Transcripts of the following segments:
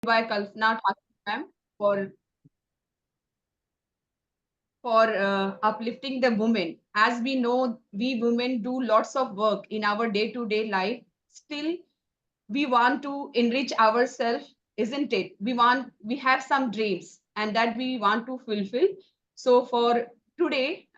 by Kalpana Thakur ma'am for uplifting the women. As we know, we women do lots of work in our day-to-day life. Still, we want to enrich ourselves, isn't it? We have some dreams and that we want to fulfill. So for today,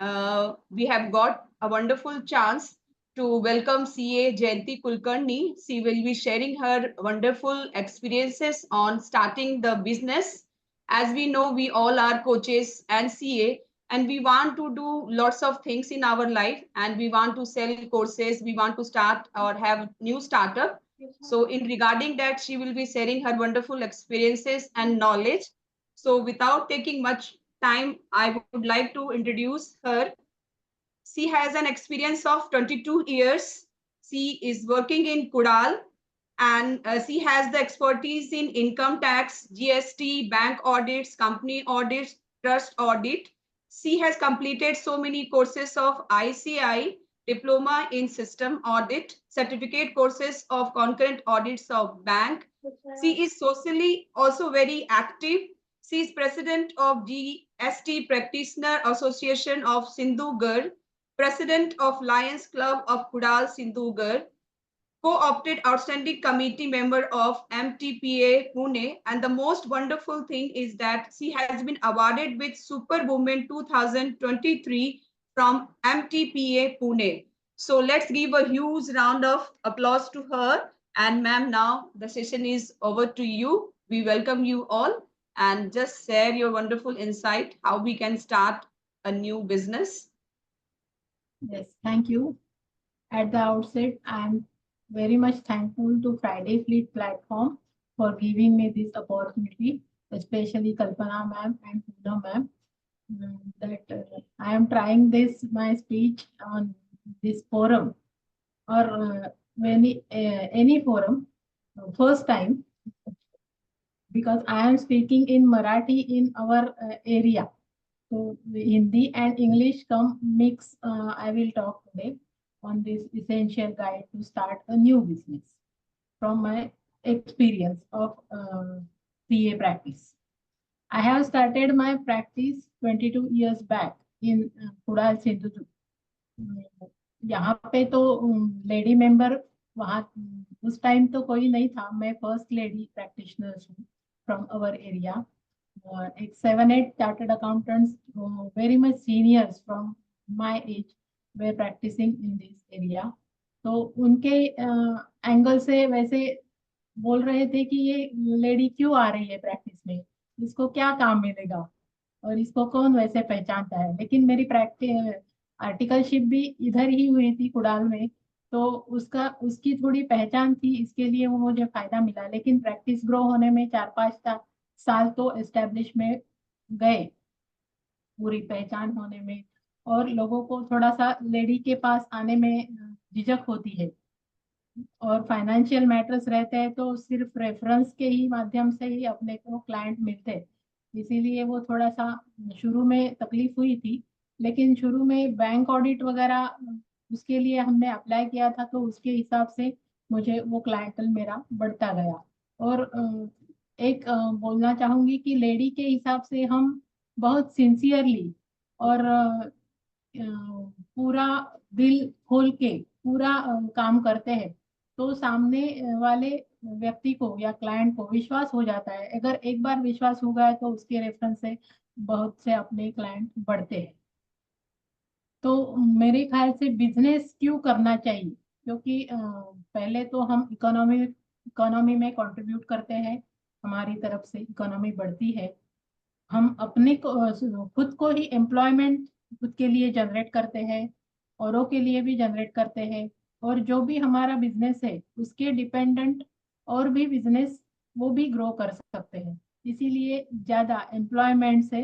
we have got a wonderful chance to welcome CA Jayanti Kulkarni. She will be sharing her wonderful experiences on starting the business. As we know, we all are coaches and CA, and we want to do lots of things in our life, and we want to sell courses, we want to start or have new startup. So in regarding that, she will be sharing her wonderful experiences and knowledge. So without taking much time, I would like to introduce her. She has an experience of 22 years. She is working in Kudal, and she has the expertise in income tax, GST, bank audits, company audits, trust audit. She has completed so many courses of ICI, diploma in system audit, certificate courses of concurrent audits of bank. She is socially also very active. She is president of GST Practitioner Association of Sindhugarh, president of Lions Club of Kudal Sindhugarh, co-opted outstanding committee member of MTPA Pune, and the most wonderful thing is that she has been awarded with Superwoman 2023 from MTPA Pune. So let's give a huge round of applause to her. And ma'am, now the session is over to you. We welcome you all and just share your wonderful insight how we can start a new business. Yes, thank you. At the outset, I am very much thankful to Friday Fleet platform for giving me this opportunity, especially Kalpana ma'am and Poonam ma'am. That I am trying this my speech on this forum or any forum first time because I am speaking in Marathi in our area. So Hindi and English come mix. I will talk today on this essential guide to start a new business from my experience of CA practice. I have started my practice 22 years back in Kudal Sindhu. यहाँ पे तो lady member वहाँ उस time तो कोई नहीं था. मैं फर्स्ट लेडी प्रैक्टिशनर हूँ फ्रॉम अवर एरिया. एक 7-8 chartered accountants very much seniors from my age वे प्रैक्टिसिंग इन दिस एरिया. तो उनके एंगल से वैसे बोल रहे थे कि ये लेडी क्यों आ रही है प्रैक्टिस में, इसको क्या काम मिलेगा और इसको कौन वैसे पहचानता है. लेकिन मेरी प्रैक्टिस आर्टिकलशिप भी इधर ही हुई थी कुडाल में, तो उसका उसकी थोड़ी पहचान थी, इसके लिए वो मुझे फायदा मिला. लेकिन प्रैक्टिस ग्रो होने में 4-5 साल तो एस्टेब्लिश में गए पूरी पहचान होने में. और लोगों को थोड़ा सा लेडी के पास आने में झिझक होती है और फाइनेंशियल मैटर्स रहते हैं तो सिर्फ रेफरेंस के ही माध्यम से ही अपने को क्लाइंट मिलते हैं. इसीलिए वो थोड़ा सा शुरू में तकलीफ हुई थी. लेकिन शुरू में बैंक ऑडिट वगैरह उसके लिए हमने अप्लाई किया था, तो उसके हिसाब से मुझे वो क्लाइंटल मेरा बढ़ता गया. और एक बोलना चाहूंगी कि लेडी के हिसाब से हम बहुत सिंसियरली और पूरा दिल खोल के पूरा काम करते हैं, तो सामने वाले व्यक्ति को या क्लाइंट को विश्वास हो जाता है. अगर एक बार विश्वास हो गया तो उसके रेफरेंस से बहुत से अपने क्लाइंट बढ़ते हैं. तो मेरे ख्याल से बिजनेस क्यों करना चाहिए, क्योंकि पहले तो हम इकोनॉमी में कंट्रीब्यूट करते हैं, हमारी तरफ से इकोनॉमी बढ़ती है. हम अपने खुद को ही एम्प्लॉयमेंट खुद के लिए जनरेट करते हैं, औरों के लिए भी जनरेट करते हैं. और जो भी हमारा बिजनेस है उसके डिपेंडेंट और भी बिजनेस वो भी ग्रो कर सकते हैं. इसीलिए ज्यादा एम्प्लॉयमेंट से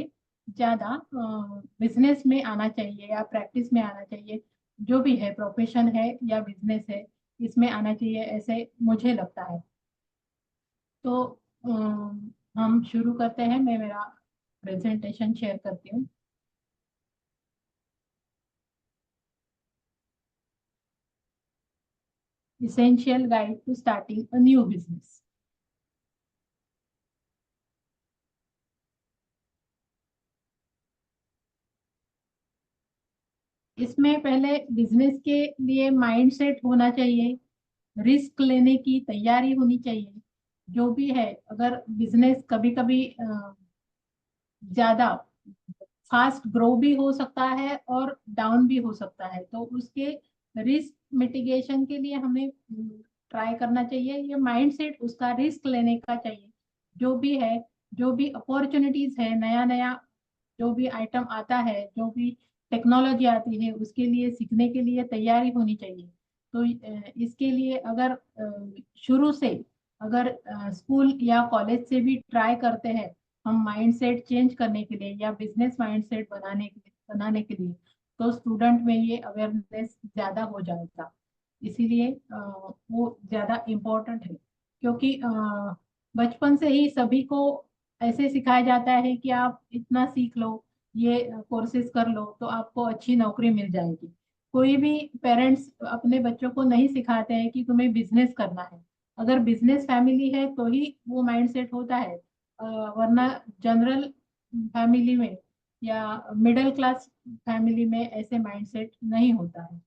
ज्यादा बिजनेस में आना चाहिए या प्रैक्टिस में आना चाहिए. जो भी है प्रोफेशन है या बिजनेस है, इसमें आना चाहिए ऐसे मुझे लगता है. तो हम शुरू करते हैं. मैं मेरा प्रेजेंटेशन शेयर करती हूँ. Essential guide to starting a new business. इसमें पहले बिजनेस के लिए माइंडसेट होना चाहिए, रिस्क लेने की तैयारी होनी चाहिए। जो भी है, अगर बिजनेस कभी कभी ज्यादा फास्ट ग्रो भी हो सकता है और डाउन भी हो सकता है, तो उसके रिस्क मिटिगेशन के लिए हमें ट्राई करना चाहिए। ये माइंडसेट उसका रिस्क लेने का चाहिए। जो भी है, जो भी अपॉर्चुनिटीज है, नया नया जो भी आइटम आता है, जो भी टेक्नोलॉजी आती है, उसके लिए सीखने के लिए तैयारी होनी चाहिए। तो इसके लिए अगर शुरू से अगर स्कूल या कॉलेज से भी ट्राई करते हैं हम माइंडसेट चेंज करने के लिए या बिजनेस माइंडसेट बनाने के लिए, तो स्टूडेंट में ये अवेयरनेस ज्यादा हो जाएगा। इसीलिए वो ज्यादा इम्पोर्टेंट है, क्योंकि बचपन से ही सभी को ऐसे सिखाया जाता है कि आप इतना सीख लो, ये कोर्सेज कर लो तो आपको अच्छी नौकरी मिल जाएगी। कोई भी पेरेंट्स अपने बच्चों को नहीं सिखाते हैं कि तुम्हें बिजनेस करना है। अगर बिजनेस फैमिली है तो ही वो माइंडसेट होता है, वरना जनरल फैमिली में या मिडिल क्लास फैमिली में ऐसे माइंडसेट नहीं होता है।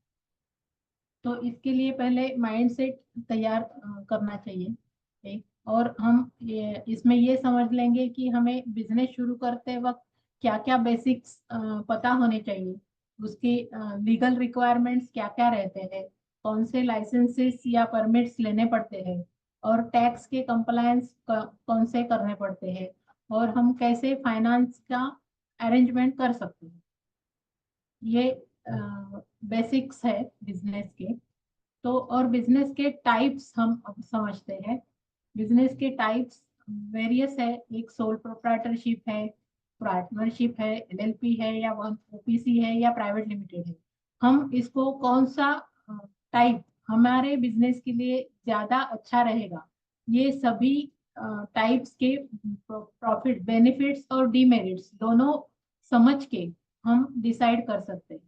तो इसके लिए पहले माइंडसेट तैयार करना चाहिए एक। और हम इसमें ये समझ लेंगे कि हमें बिजनेस शुरू करते वक्त क्या क्या बेसिक्स पता होने चाहिए, उसकी लीगल रिक्वायरमेंट्स क्या क्या रहते हैं, कौन से लाइसेंसेस या परमिट्स लेने पड़ते हैं, और टैक्स के कंप्लायंस कौन से करने पड़ते हैं, और हम कैसे फाइनेंस का अरेंजमेंट कर सकते हैं। ये बेसिक्स है बिजनेस के। तो और बिजनेस के टाइप्स हम अब समझते हैं। बिजनेस के टाइप्स वेरियस है। एक सोल प्रोप्राइटरशिप है, पार्टनरशिप है, एलएलपी है, या ओपीसी है, या प्राइवेट लिमिटेड है। हम इसको कौन सा टाइप हमारे बिजनेस के लिए ज्यादा अच्छा रहेगा, ये सभी टाइप्स के प्रॉफिट बेनिफिट्स और डीमेरिट्स दोनों समझ के हम डिसाइड कर सकते हैं।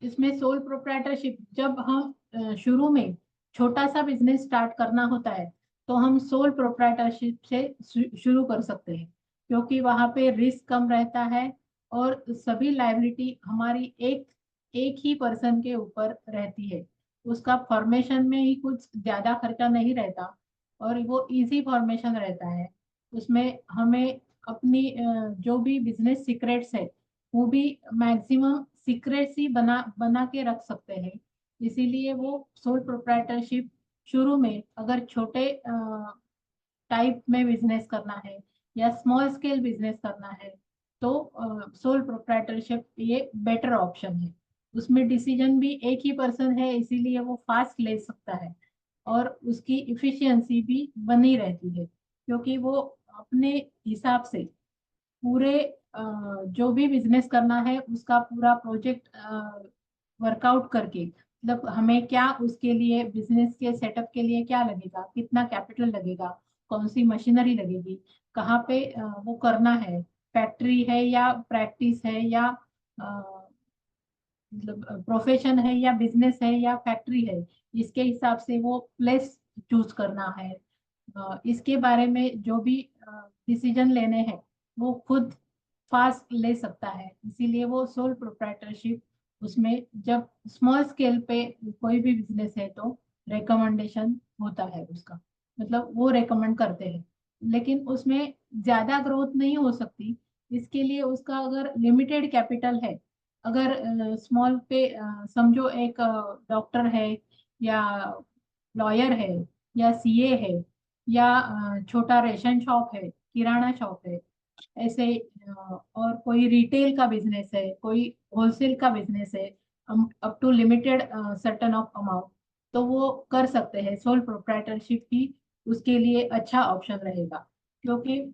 इसमें सोल प्रोप्राइटरशिप, जब हम शुरू में छोटा सा बिजनेस स्टार्ट करना होता है तो हम सोल प्रोप्राइटरशिप से शुरू कर सकते हैं, क्योंकि वहां पे रिस्क कम रहता है और सभी लायबिलिटी हमारी एक एक ही पर्सन के ऊपर रहती है। उसका फॉर्मेशन में ही कुछ ज्यादा खर्चा नहीं रहता और वो इजी फॉर्मेशन रहता है। उसमें हमें अपनी जो भी बिजनेस सीक्रेट्स है वो भी मैक्सिमम सीक्रेसी बना बना के रख सकते हैं। इसीलिए वो सोल प्रोप्राइटरशिप शुरू में अगर छोटे टाइप में बिजनेस करना है या स्मॉल स्केल बिजनेस करना है, तो सोल प्रोप्राइटरशिप ये बेटर ऑप्शन है। उसमें डिसीजन भी एक ही पर्सन है, इसीलिए वो फास्ट ले सकता है और उसकी इफिशियंसी भी बनी रहती है, क्योंकि वो अपने हिसाब से पूरे जो भी बिजनेस करना है उसका पूरा प्रोजेक्ट वर्कआउट करके, मतलब हमें क्या उसके लिए बिजनेस के सेटअप के लिए क्या लगेगा, कितना कैपिटल लगेगा, कौन सी मशीनरी लगेगी, कहाँ पे वो करना है, फैक्ट्री है या प्रैक्टिस है या मतलब प्रोफेशन है या बिजनेस है या फैक्ट्री है, इसके हिसाब से वो प्लेस चूज करना है। इसके बारे में जो भी डिसीजन लेने हैं वो खुद फास्ट ले सकता है। इसीलिए वो सोल प्रोप्राइटरशिप उसमें जब स्मॉल स्केल पे कोई भी बिजनेस है तो रिकमेंडेशन होता है उसका, मतलब वो रेकमेंड करते हैं। लेकिन उसमें ज्यादा ग्रोथ नहीं हो सकती। इसके लिए उसका अगर लिमिटेड कैपिटल है, अगर स्मॉल पे समझो एक डॉक्टर है या लॉयर है या सीए है या छोटा रेशन शॉप है, किराना शॉप है, ऐसे और कोई रिटेल का बिजनेस है, कोई होलसेल का बिजनेस है, up to limited certain of amount, तो वो कर सकते हैं। सोल प्रोप्राइटरशिप ही उसके लिए अच्छा ऑप्शन रहेगा, क्योंकि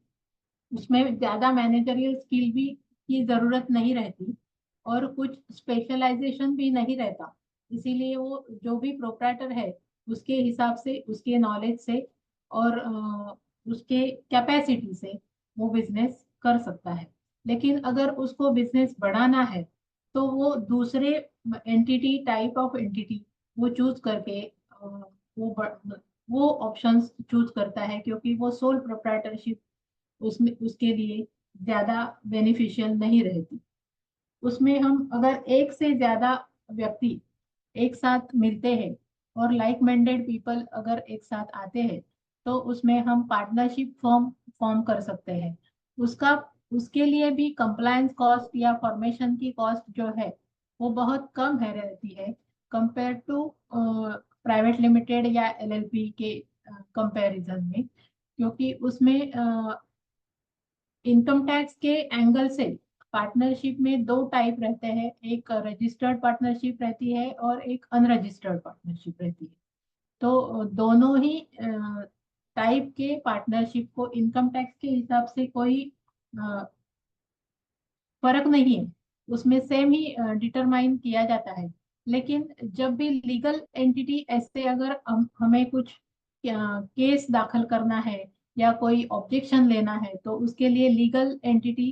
उसमें ज्यादा मैनेजरियल स्किल भी की जरूरत नहीं रहती और कुछ स्पेशलाइजेशन भी नहीं रहता। इसीलिए वो जो भी प्रोप्राइटर है उसके हिसाब से, उसके नॉलेज से और उसके कैपेसिटी से वो बिजनेस कर सकता है। लेकिन अगर उसको बिजनेस बढ़ाना है तो वो दूसरे एंटिटी, टाइप ऑफ एंटिटी वो चूज करके वो वो ऑप्शंस चूज करता है, क्योंकि वो सोल प्रोप्राइटरशिप उसमें उसके लिए ज्यादा बेनिफिशियल नहीं रहती। उसमें हम अगर एक से ज्यादा व्यक्ति एक साथ मिलते हैं और लाइक माइंडेड पीपल अगर एक साथ आते हैं, तो उसमें हम पार्टनरशिप फॉर्म फॉर्म कर सकते हैं। उसका उसके लिए भी कंप्लायंस कॉस्ट या फॉर्मेशन की कॉस्ट जो है वो बहुत कम है रहती है, कंपेयर टू प्राइवेट लिमिटेड या एलएलपी के कंपैरिजन में। क्योंकि उसमें इनकम टैक्स के एंगल से पार्टनरशिप में दो टाइप रहते हैं, एक रजिस्टर्ड पार्टनरशिप रहती है और एक अनरजिस्टर्ड पार्टनरशिप रहती है। तो दोनों ही टाइप के पार्टनरशिप को इनकम टैक्स के हिसाब से कोई अ, फर्क नहीं है, उसमें सेम ही डिटरमाइन किया जाता है। लेकिन जब भी लीगल एंटिटी ऐसे अगर हमें कुछ केस दाखिल करना है या कोई ऑब्जेक्शन लेना है, तो उसके लिए लीगल एंटिटी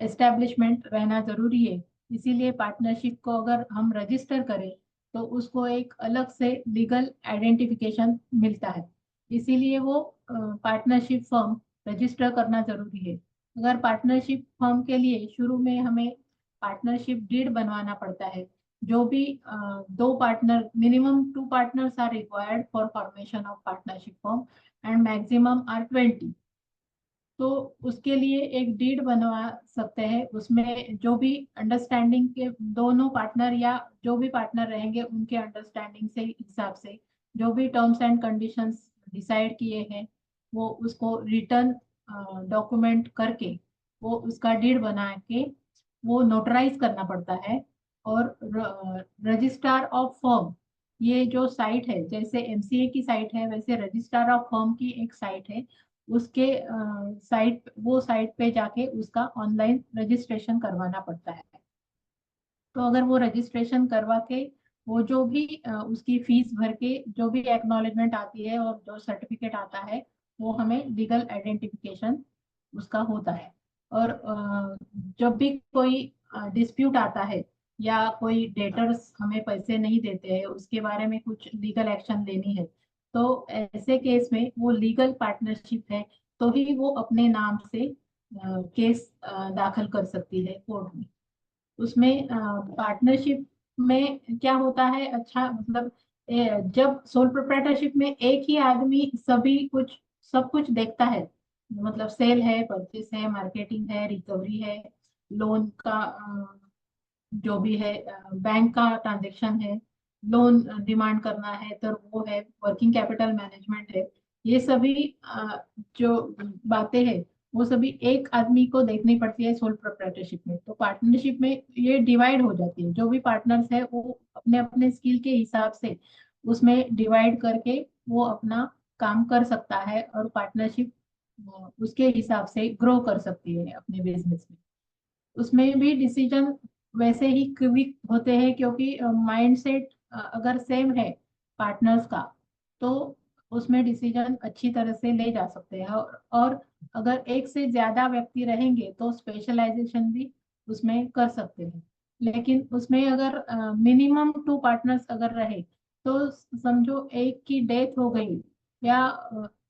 एस्टेब्लिशमेंट रहना जरूरी है। इसीलिए पार्टनरशिप को अगर हम रजिस्टर करें तो उसको एक अलग से लीगल आइडेंटिफिकेशन मिलता है। इसीलिए वो पार्टनरशिप फर्म रजिस्टर करना जरूरी है। अगर पार्टनरशिप फर्म के लिए शुरू में हमें पार्टनरशिप डीड बनवाना पड़ता है। जो भी दो partner, minimum 2 partners are required for formation of partnership firm and maximum are 20। तो उसके लिए एक डीड बनवा सकते हैं। उसमें जो भी अंडरस्टैंडिंग के दोनों पार्टनर या जो भी पार्टनर रहेंगे उनके अंडरस्टैंडिंग से हिसाब से जो भी टर्म्स एंड कंडीशंस डिसाइड किए हैं वो उसको रिटर्न डॉक्यूमेंट करके वो उसका डीड बना के वो नोटराइज करना पड़ता है। और रजिस्ट्रार ऑफ फर्म, ये जो साइट है, जैसे एमसीए की साइट है वैसे रजिस्ट्रार ऑफ फर्म की एक साइट है। उसके साइट, वो साइट पे जाके उसका ऑनलाइन रजिस्ट्रेशन करवाना पड़ता है। तो अगर वो रजिस्ट्रेशन करवा के वो जो भी उसकी फीस भर के जो भी एक्नॉलेजमेंट आती है और जो सर्टिफिकेट आता है वो हमें लीगल आइडेंटिफिकेशन उसका होता है। और जब भी कोई डिस्प्यूट आता है या कोई डेटर्स हमें पैसे नहीं देते हैं, उसके बारे में कुछ लीगल एक्शन लेनी है, तो ऐसे केस में वो लीगल पार्टनरशिप है तो ही वो अपने नाम से केस दाखिल कर सकती है कोर्ट में। उसमें पार्टनरशिप में क्या होता है, अच्छा मतलब जब सोल प्रोप्राइटरशिप में एक ही आदमी सभी कुछ सब कुछ देखता है, मतलब सेल है, परचेस है, मार्केटिंग है, रिकवरी है, लोन का जो भी है, बैंक का ट्रांजेक्शन है, लोन डिमांड करना है तो वो है, वर्किंग कैपिटल मैनेजमेंट है, ये सभी जो बातें हैं वो सभी एक आदमी को देखनी पड़ती है सोल प्रोप्राइटरशिप में। तो पार्टनरशिप में ये डिवाइड हो जाती है, जो भी पार्टनर्स है वो अपने अपने स्किल के हिसाब से उसमें डिवाइड करके वो अपना काम कर सकता है और पार्टनरशिप उसके हिसाब से ग्रो कर सकती है अपने बिजनेस में। उसमें भी डिसीजन वैसे ही क्विक होते हैं, क्योंकि माइंडसेट अगर सेम है पार्टनर्स का तो उसमें डिसीजन अच्छी तरह से ले जा सकते हैं। और अगर एक से ज्यादा व्यक्ति रहेंगे तो स्पेशलाइजेशन भी उसमें कर सकते हैं। लेकिन उसमें अगर मिनिमम 2 पार्टनर्स अगर रहे तो समझो एक की डेथ हो गई या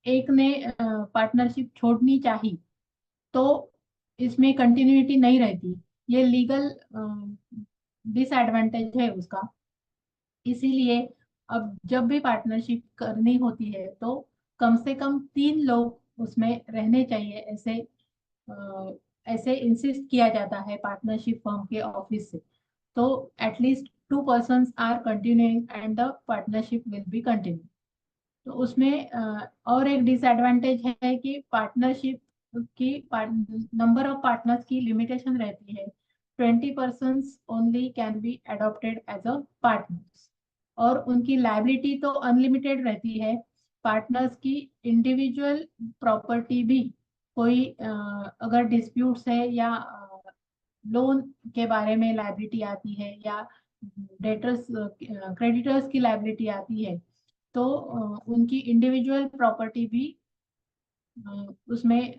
एक ने पार्टनरशिप छोड़नी चाहिए, तो इसमें कंटिन्यूटी नहीं रहती। ये लीगल डिसएडवांटेज है उसका। इसीलिए अब जब भी पार्टनरशिप करनी होती है तो कम से कम 3 लोग उसमें रहने चाहिए, अ, ऐसे इंसिस्ट किया जाता है पार्टनरशिप फर्म के ऑफिस से। तो at least 2 persons are continuing and the partnership will be continue. तो उसमें और एक डिसएडवांटेज है कि पार्टनरशिप की नंबर ऑफ पार्टनर्स की लिमिटेशन रहती है। 20 persons only can be adopted as a partners. और उनकी लाइबिलिटी तो अनलिमिटेड रहती है। पार्टनर्स की इंडिविजुअल प्रॉपर्टी भी कोई अगर डिस्प्यूट्स है या लोन के बारे में लाइबिलिटी आती है या डेटर्स क्रेडिटर्स की लाइबिलिटी आती है, तो उनकी इंडिविजुअल प्रॉपर्टी भी उसमें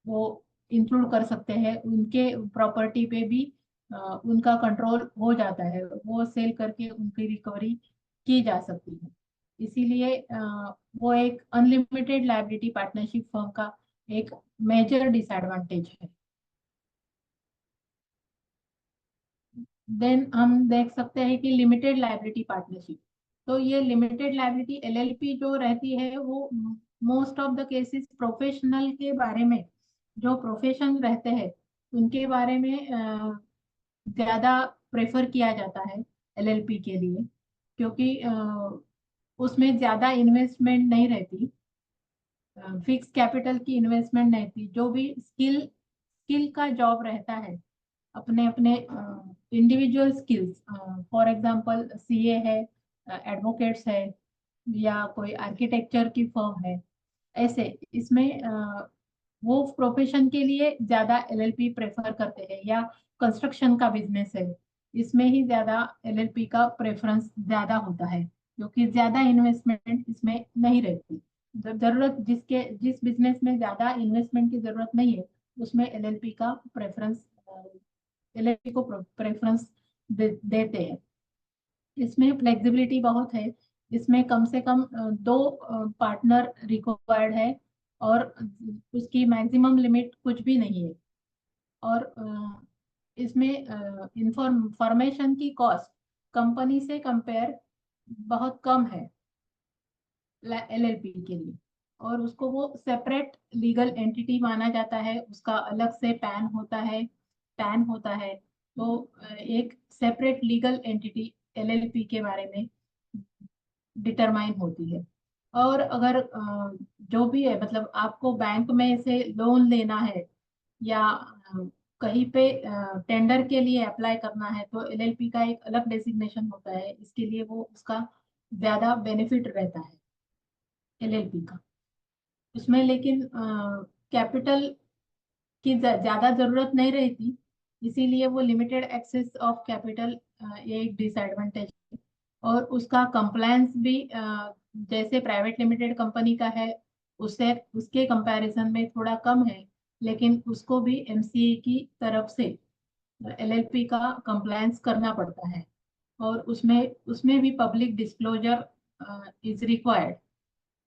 वो इंक्लूड कर सकते हैं। उनके प्रॉपर्टी पे भी उनका कंट्रोल हो जाता है, वो सेल करके उनकी रिकवरी की जा सकती है। इसीलिए वो एक अनलिमिटेड लायबिलिटी पार्टनरशिप फर्म का एक मेजर डिसएडवांटेज है। देन हम देख सकते हैं कि लिमिटेड लायबिलिटी पार्टनरशिप। तो ये लिमिटेड लायबिलिटी एलएलपी जो रहती है वो most of the cases professional के बारे में, जो प्रोफेशन रहते हैं उनके बारे में ज्यादा प्रेफर किया जाता है एलएलपी के लिए, क्योंकि उसमें ज्यादा इन्वेस्टमेंट नहीं रहती, फिक्स कैपिटल की इन्वेस्टमेंट नहीं थी। जो भी स्किल स्किल का जॉब रहता है, अपने अपने individual skills, for example CA है, एडवोकेट्स है, या कोई आर्किटेक्चर की फर्म है, ऐसे इसमें वो प्रोफेशन के लिए ज्यादा एलएलपी प्रेफर करते हैं, या कंस्ट्रक्शन का बिजनेस है, इसमें ही ज्यादा एलएलपी का प्रेफरेंस ज्यादा होता है, क्योंकि ज्यादा इन्वेस्टमेंट इसमें नहीं रहती। जरूरत जिस बिजनेस में ज्यादा इन्वेस्टमेंट की जरूरत नहीं है उसमें एलएलपी का प्रेफरेंस, एलएलपी को प्रेफरेंस देते हैं। इसमें फ्लेक्सिबिलिटी बहुत है, इसमें कम से कम दो पार्टनर रिक्वायर्ड है, और उसकी मैक्सिमम लिमिट कुछ भी नहीं है। और इसमें इंफॉर्मेशन की कॉस्ट कंपनी से कंपेयर बहुत कम है एलएलपी के लिए, और उसको वो सेपरेट लीगल एंटिटी माना जाता है, उसका अलग से पैन होता है। तो एक सेपरेट लीगल एंटिटी एलएलपी के बारे में डिटरमाइन होती है। और अगर जो भी है, मतलब आपको बैंक में से लोन लेना है, या कहीं पे टेंडर के लिए अप्लाई करना है, तो एलएलपी का एक अलग डेसिग्नेशन होता है, इसके लिए वो उसका ज्यादा बेनिफिट रहता है एलएलपी का। उसमें लेकिन कैपिटल की ज्यादा जरूरत नहीं रहती, इसीलिए वो लिमिटेड एक्सेस ऑफ कैपिटल ये एक डिसएडवांटेज। और उसका कंप्लायंस भी जैसे प्राइवेट लिमिटेड कंपनी का है उससे उसके कंपैरिजन में थोड़ा कम है, लेकिन उसको भी एमसीए की तरफ से एलएलपी का कंप्लायंस करना पड़ता है, और उसमें उसमें भी पब्लिक डिस्क्लोजर इज रिक्वायर्ड।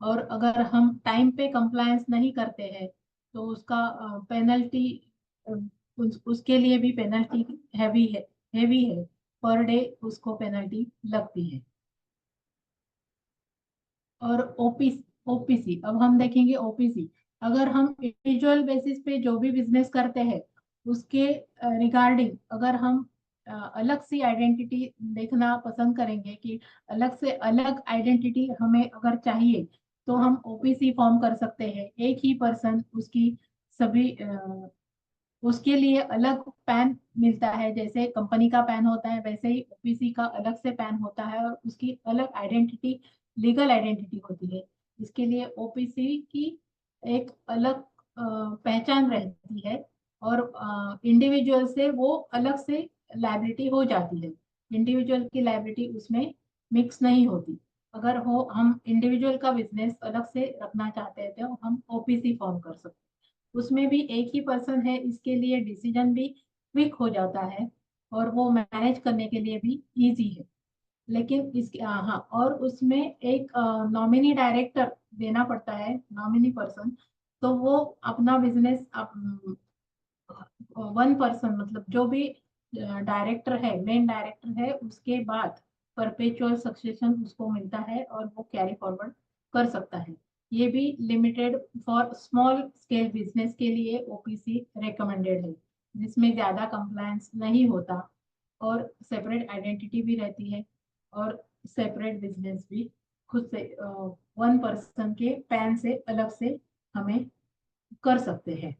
और अगर हम टाइम पे कंप्लायंस नहीं करते हैं तो उसका पेनल्टी, उसके लिए भी पेनल्टी हैवी है, पर डे उसको पेनल्टी लगती है। और ओपीसी ओपीसी अब हम देखेंगे ओपीसी। अगर हम इंडिविजुअल बेसिस पे जो भी बिजनेस करते हैं उसके रिगार्डिंग अगर हम अलग सी आइडेंटिटी देखना पसंद करेंगे, कि अलग से अलग आइडेंटिटी हमें अगर चाहिए, तो हम ओपीसी फॉर्म कर सकते हैं। एक ही पर्सन उसकी सभी उसके लिए अलग पैन मिलता है, जैसे कंपनी का पैन होता है वैसे ही ओपीसी का अलग से पैन होता है, और उसकी अलग आइडेंटिटी, लीगल आइडेंटिटी होती है। इसके लिए ओपीसी की एक अलग पहचान रहती है, और इंडिविजुअल से वो अलग से लायबिलिटी हो जाती है। इंडिविजुअल की लायबिलिटी उसमें मिक्स नहीं होती। अगर हो हम इंडिविजुअल का बिजनेस अलग से रखना चाहते हैं तो हम ओपीसी फॉर्म कर सकते हैं। उसमें भी एक ही पर्सन है, इसके लिए डिसीजन भी क्विक हो जाता है, और वो मैनेज करने के लिए भी इजी है। लेकिन इसके हाँ, और उसमें एक नॉमिनी डायरेक्टर देना पड़ता है, नॉमिनी पर्सन। तो वो अपना बिजनेस वन पर्सन, मतलब जो भी डायरेक्टर है, मेन डायरेक्टर है, उसके बाद परपेचुअल सक्सेशन उसको मिलता है और वो कैरी फॉरवर्ड कर सकता है। ये भी limited for small scale business के लिए ओपीसी रेकमेंडेड है, जिसमें ज्यादा कंप्लायंस नहीं होता, और सेपरेट आइडेंटिटी भी रहती है, और सेपरेट बिजनेस भी खुद से वन पर्सन के पैन से अलग से हमें कर सकते हैं।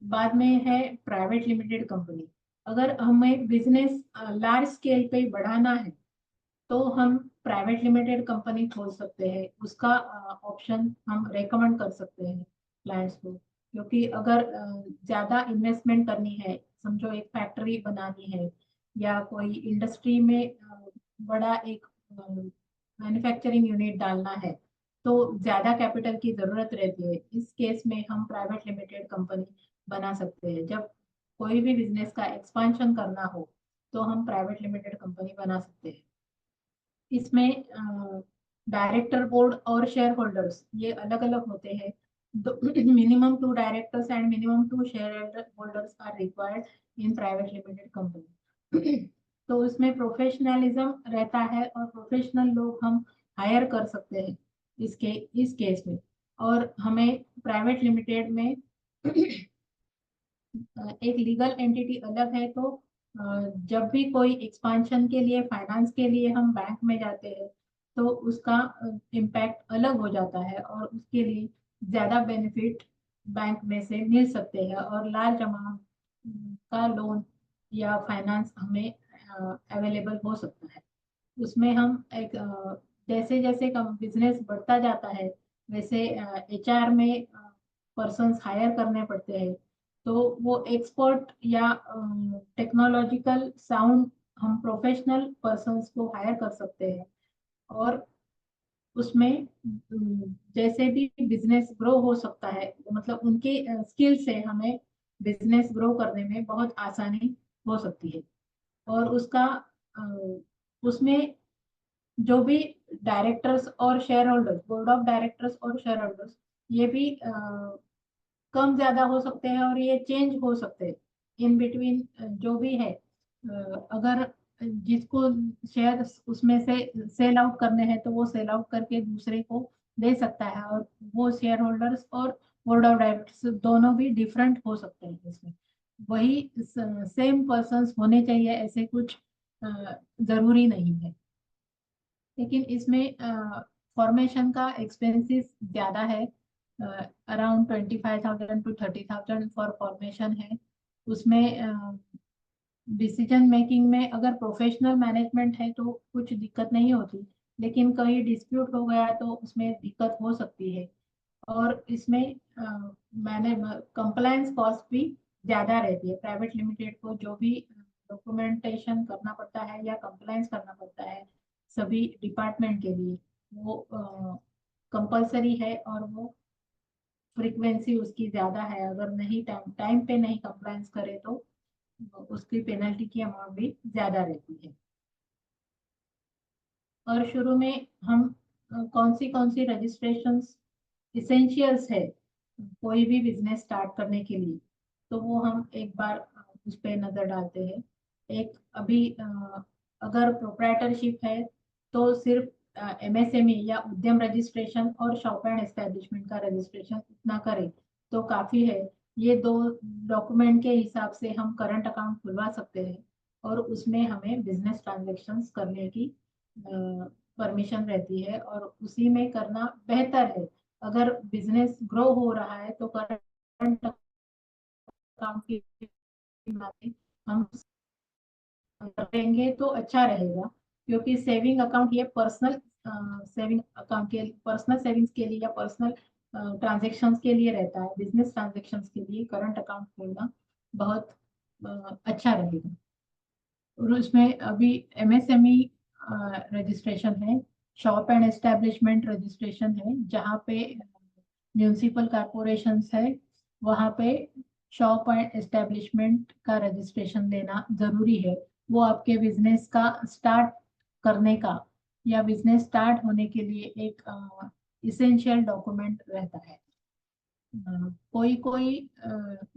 बाद में है प्राइवेट लिमिटेड कंपनी। अगर हमें बिजनेस लार्ज स्केल पे बढ़ाना है तो हम प्राइवेट लिमिटेड कंपनी खोल सकते हैं, उसका ऑप्शन हम रेकमेंड कर सकते हैं क्लाइंट्स को। क्योंकि अगर ज्यादा इन्वेस्टमेंट करनी है, समझो एक फैक्ट्री बनानी है, या कोई इंडस्ट्री में बड़ा एक मैन्युफैक्चरिंग यूनिट डालना है, तो ज्यादा कैपिटल की जरूरत रहती है। इस केस में हम प्राइवेट लिमिटेड कंपनी बना सकते हैं। जब कोई भी बिजनेस का एक्सपांशन करना हो तो हम प्राइवेट लिमिटेड कंपनी बना सकते हैं। इसमें डायरेक्टर बोर्ड और शेयर होल्डर्स ये अलग अलग होते हैं। Minimum 2 directors and minimum 2 share holders are required in private limited company. तो उसमें प्रोफेशनलिज्म रहता है और प्रोफेशनल लोग हम हायर कर सकते हैं इस केस में। और हमें प्राइवेट लिमिटेड में एक लीगल एंटिटी अलग है, तो जब भी कोई एक्सपांशन के लिए फाइनेंस के लिए हम बैंक में जाते हैं तो उसका इम्पैक्ट अलग हो जाता है और उसके लिए ज्यादा बेनिफिट बैंक में से मिल सकते हैं और लार्ज अमाउंट का लोन या फाइनेंस हमें अवेलेबल हो सकता है। उसमें हम एक जैसे जैसे बिजनेस बढ़ता जाता है वैसे एचआर में पर्सन्स हायर करने पड़ते हैं, तो वो एक्सपर्ट या टेक्नोलॉजिकल साउंड हम प्रोफेशनल पर्सन्स को हायर कर सकते हैं। और उसमें जैसे भी बिजनेस ग्रो हो सकता है, मतलब उनके स्किल से हमें बिजनेस ग्रो करने में बहुत आसानी हो सकती है। और उसका उसमें जो भी डायरेक्टर्स और share holders, board of directors और शेयर होल्डर्स, ये भी कम ज्यादा हो सकते हैं और ये चेंज हो सकते हैं इन बिटवीन। जो भी है अगर जिसको शेयर उसमें से सेल आउट करने हैं तो वो सेल आउट करके दूसरे को दे सकता है, और वो शेयर होल्डर्स और बोर्ड ऑफ डायरेक्टर्स दोनों भी डिफरेंट हो सकते हैं। इसमें वही सेम पर्सन्स होने चाहिए ऐसे कुछ जरूरी नहीं है। लेकिन इसमें फॉर्मेशन का एक्सपेंसेस ज्यादा है, अराउंड 25,000 to 30,000 फॉर फॉर्मेशन है। उसमें डिसीजन मेकिंग में अगर प्रोफेशनल मैनेजमेंट है तो कुछ दिक्कत नहीं होती, लेकिन कहीं डिस्प्यूट हो गया तो उसमें दिक्कत हो सकती है। और इसमें मैंने कंप्लायंस कॉस्ट भी ज्यादा रहती है। प्राइवेट लिमिटेड को जो भी डॉक्यूमेंटेशन करना पड़ता है या कंप्लायंस करना पड़ता है सभी डिपार्टमेंट के लिए, वो कंपलसरी है और वो फ्रीक्वेंसी उसकी ज्यादा है। अगर नहीं टाइम टाइम पे नहीं कंप्लायंस करे तो उसकी पेनल्टी की अमाउंट भी ज्यादा रहती है। और शुरू में हम कौन सी रजिस्ट्रेशंस इसेंशियल्स है कोई भी बिजनेस स्टार्ट करने के लिए, तो वो हम एक बार उस पर नजर डालते हैं। एक अभी अगर प्रोप्राइटरशिप है तो सिर्फ एमएसएमई या उद्यम रजिस्ट्रेशन और शॉप एंड एस्टेब्लिशमेंट का रजिस्ट्रेशन इतना करें तो काफी है। ये दो डॉक्यूमेंट के हिसाब से हम करंट अकाउंट खुलवा सकते हैं और उसमें हमें बिजनेस ट्रांजेक्शन्स करने की परमिशन रहती है और उसी में करना बेहतर है। अगर बिजनेस ग्रो हो रहा है तो करंट अकाउंट की बातें हम करेंगे तो अच्छा रहेगा, क्योंकि सेविंग अकाउंट ये पर्सनल सेविंग अकाउंट के पर्सनल सेविंग्स के लिए या पर्सनल ट्रांजेक्शन्स के लिए रहता है। बिजनेस ट्रांजेक्शन्स के लिए करंट अकाउंट खोलना बहुत अच्छा रहेगा। और उसमें अभी एमएसएमई रजिस्ट्रेशन है, शॉप एंड एस्टेब्लिशमेंट रजिस्ट्रेशन है, जहाँ पे म्यूनिसिपल कॉरपोरेशंस है वहाँ पे शॉप एंड एस्टेब्लिशमेंट का रजिस्ट्रेशन लेना जरूरी है। वो आपके बिजनेस का स्टार्ट करने का या बिजनेस स्टार्ट होने के लिए एक इसेंशियल डॉक्यूमेंट रहता है। कोई कोई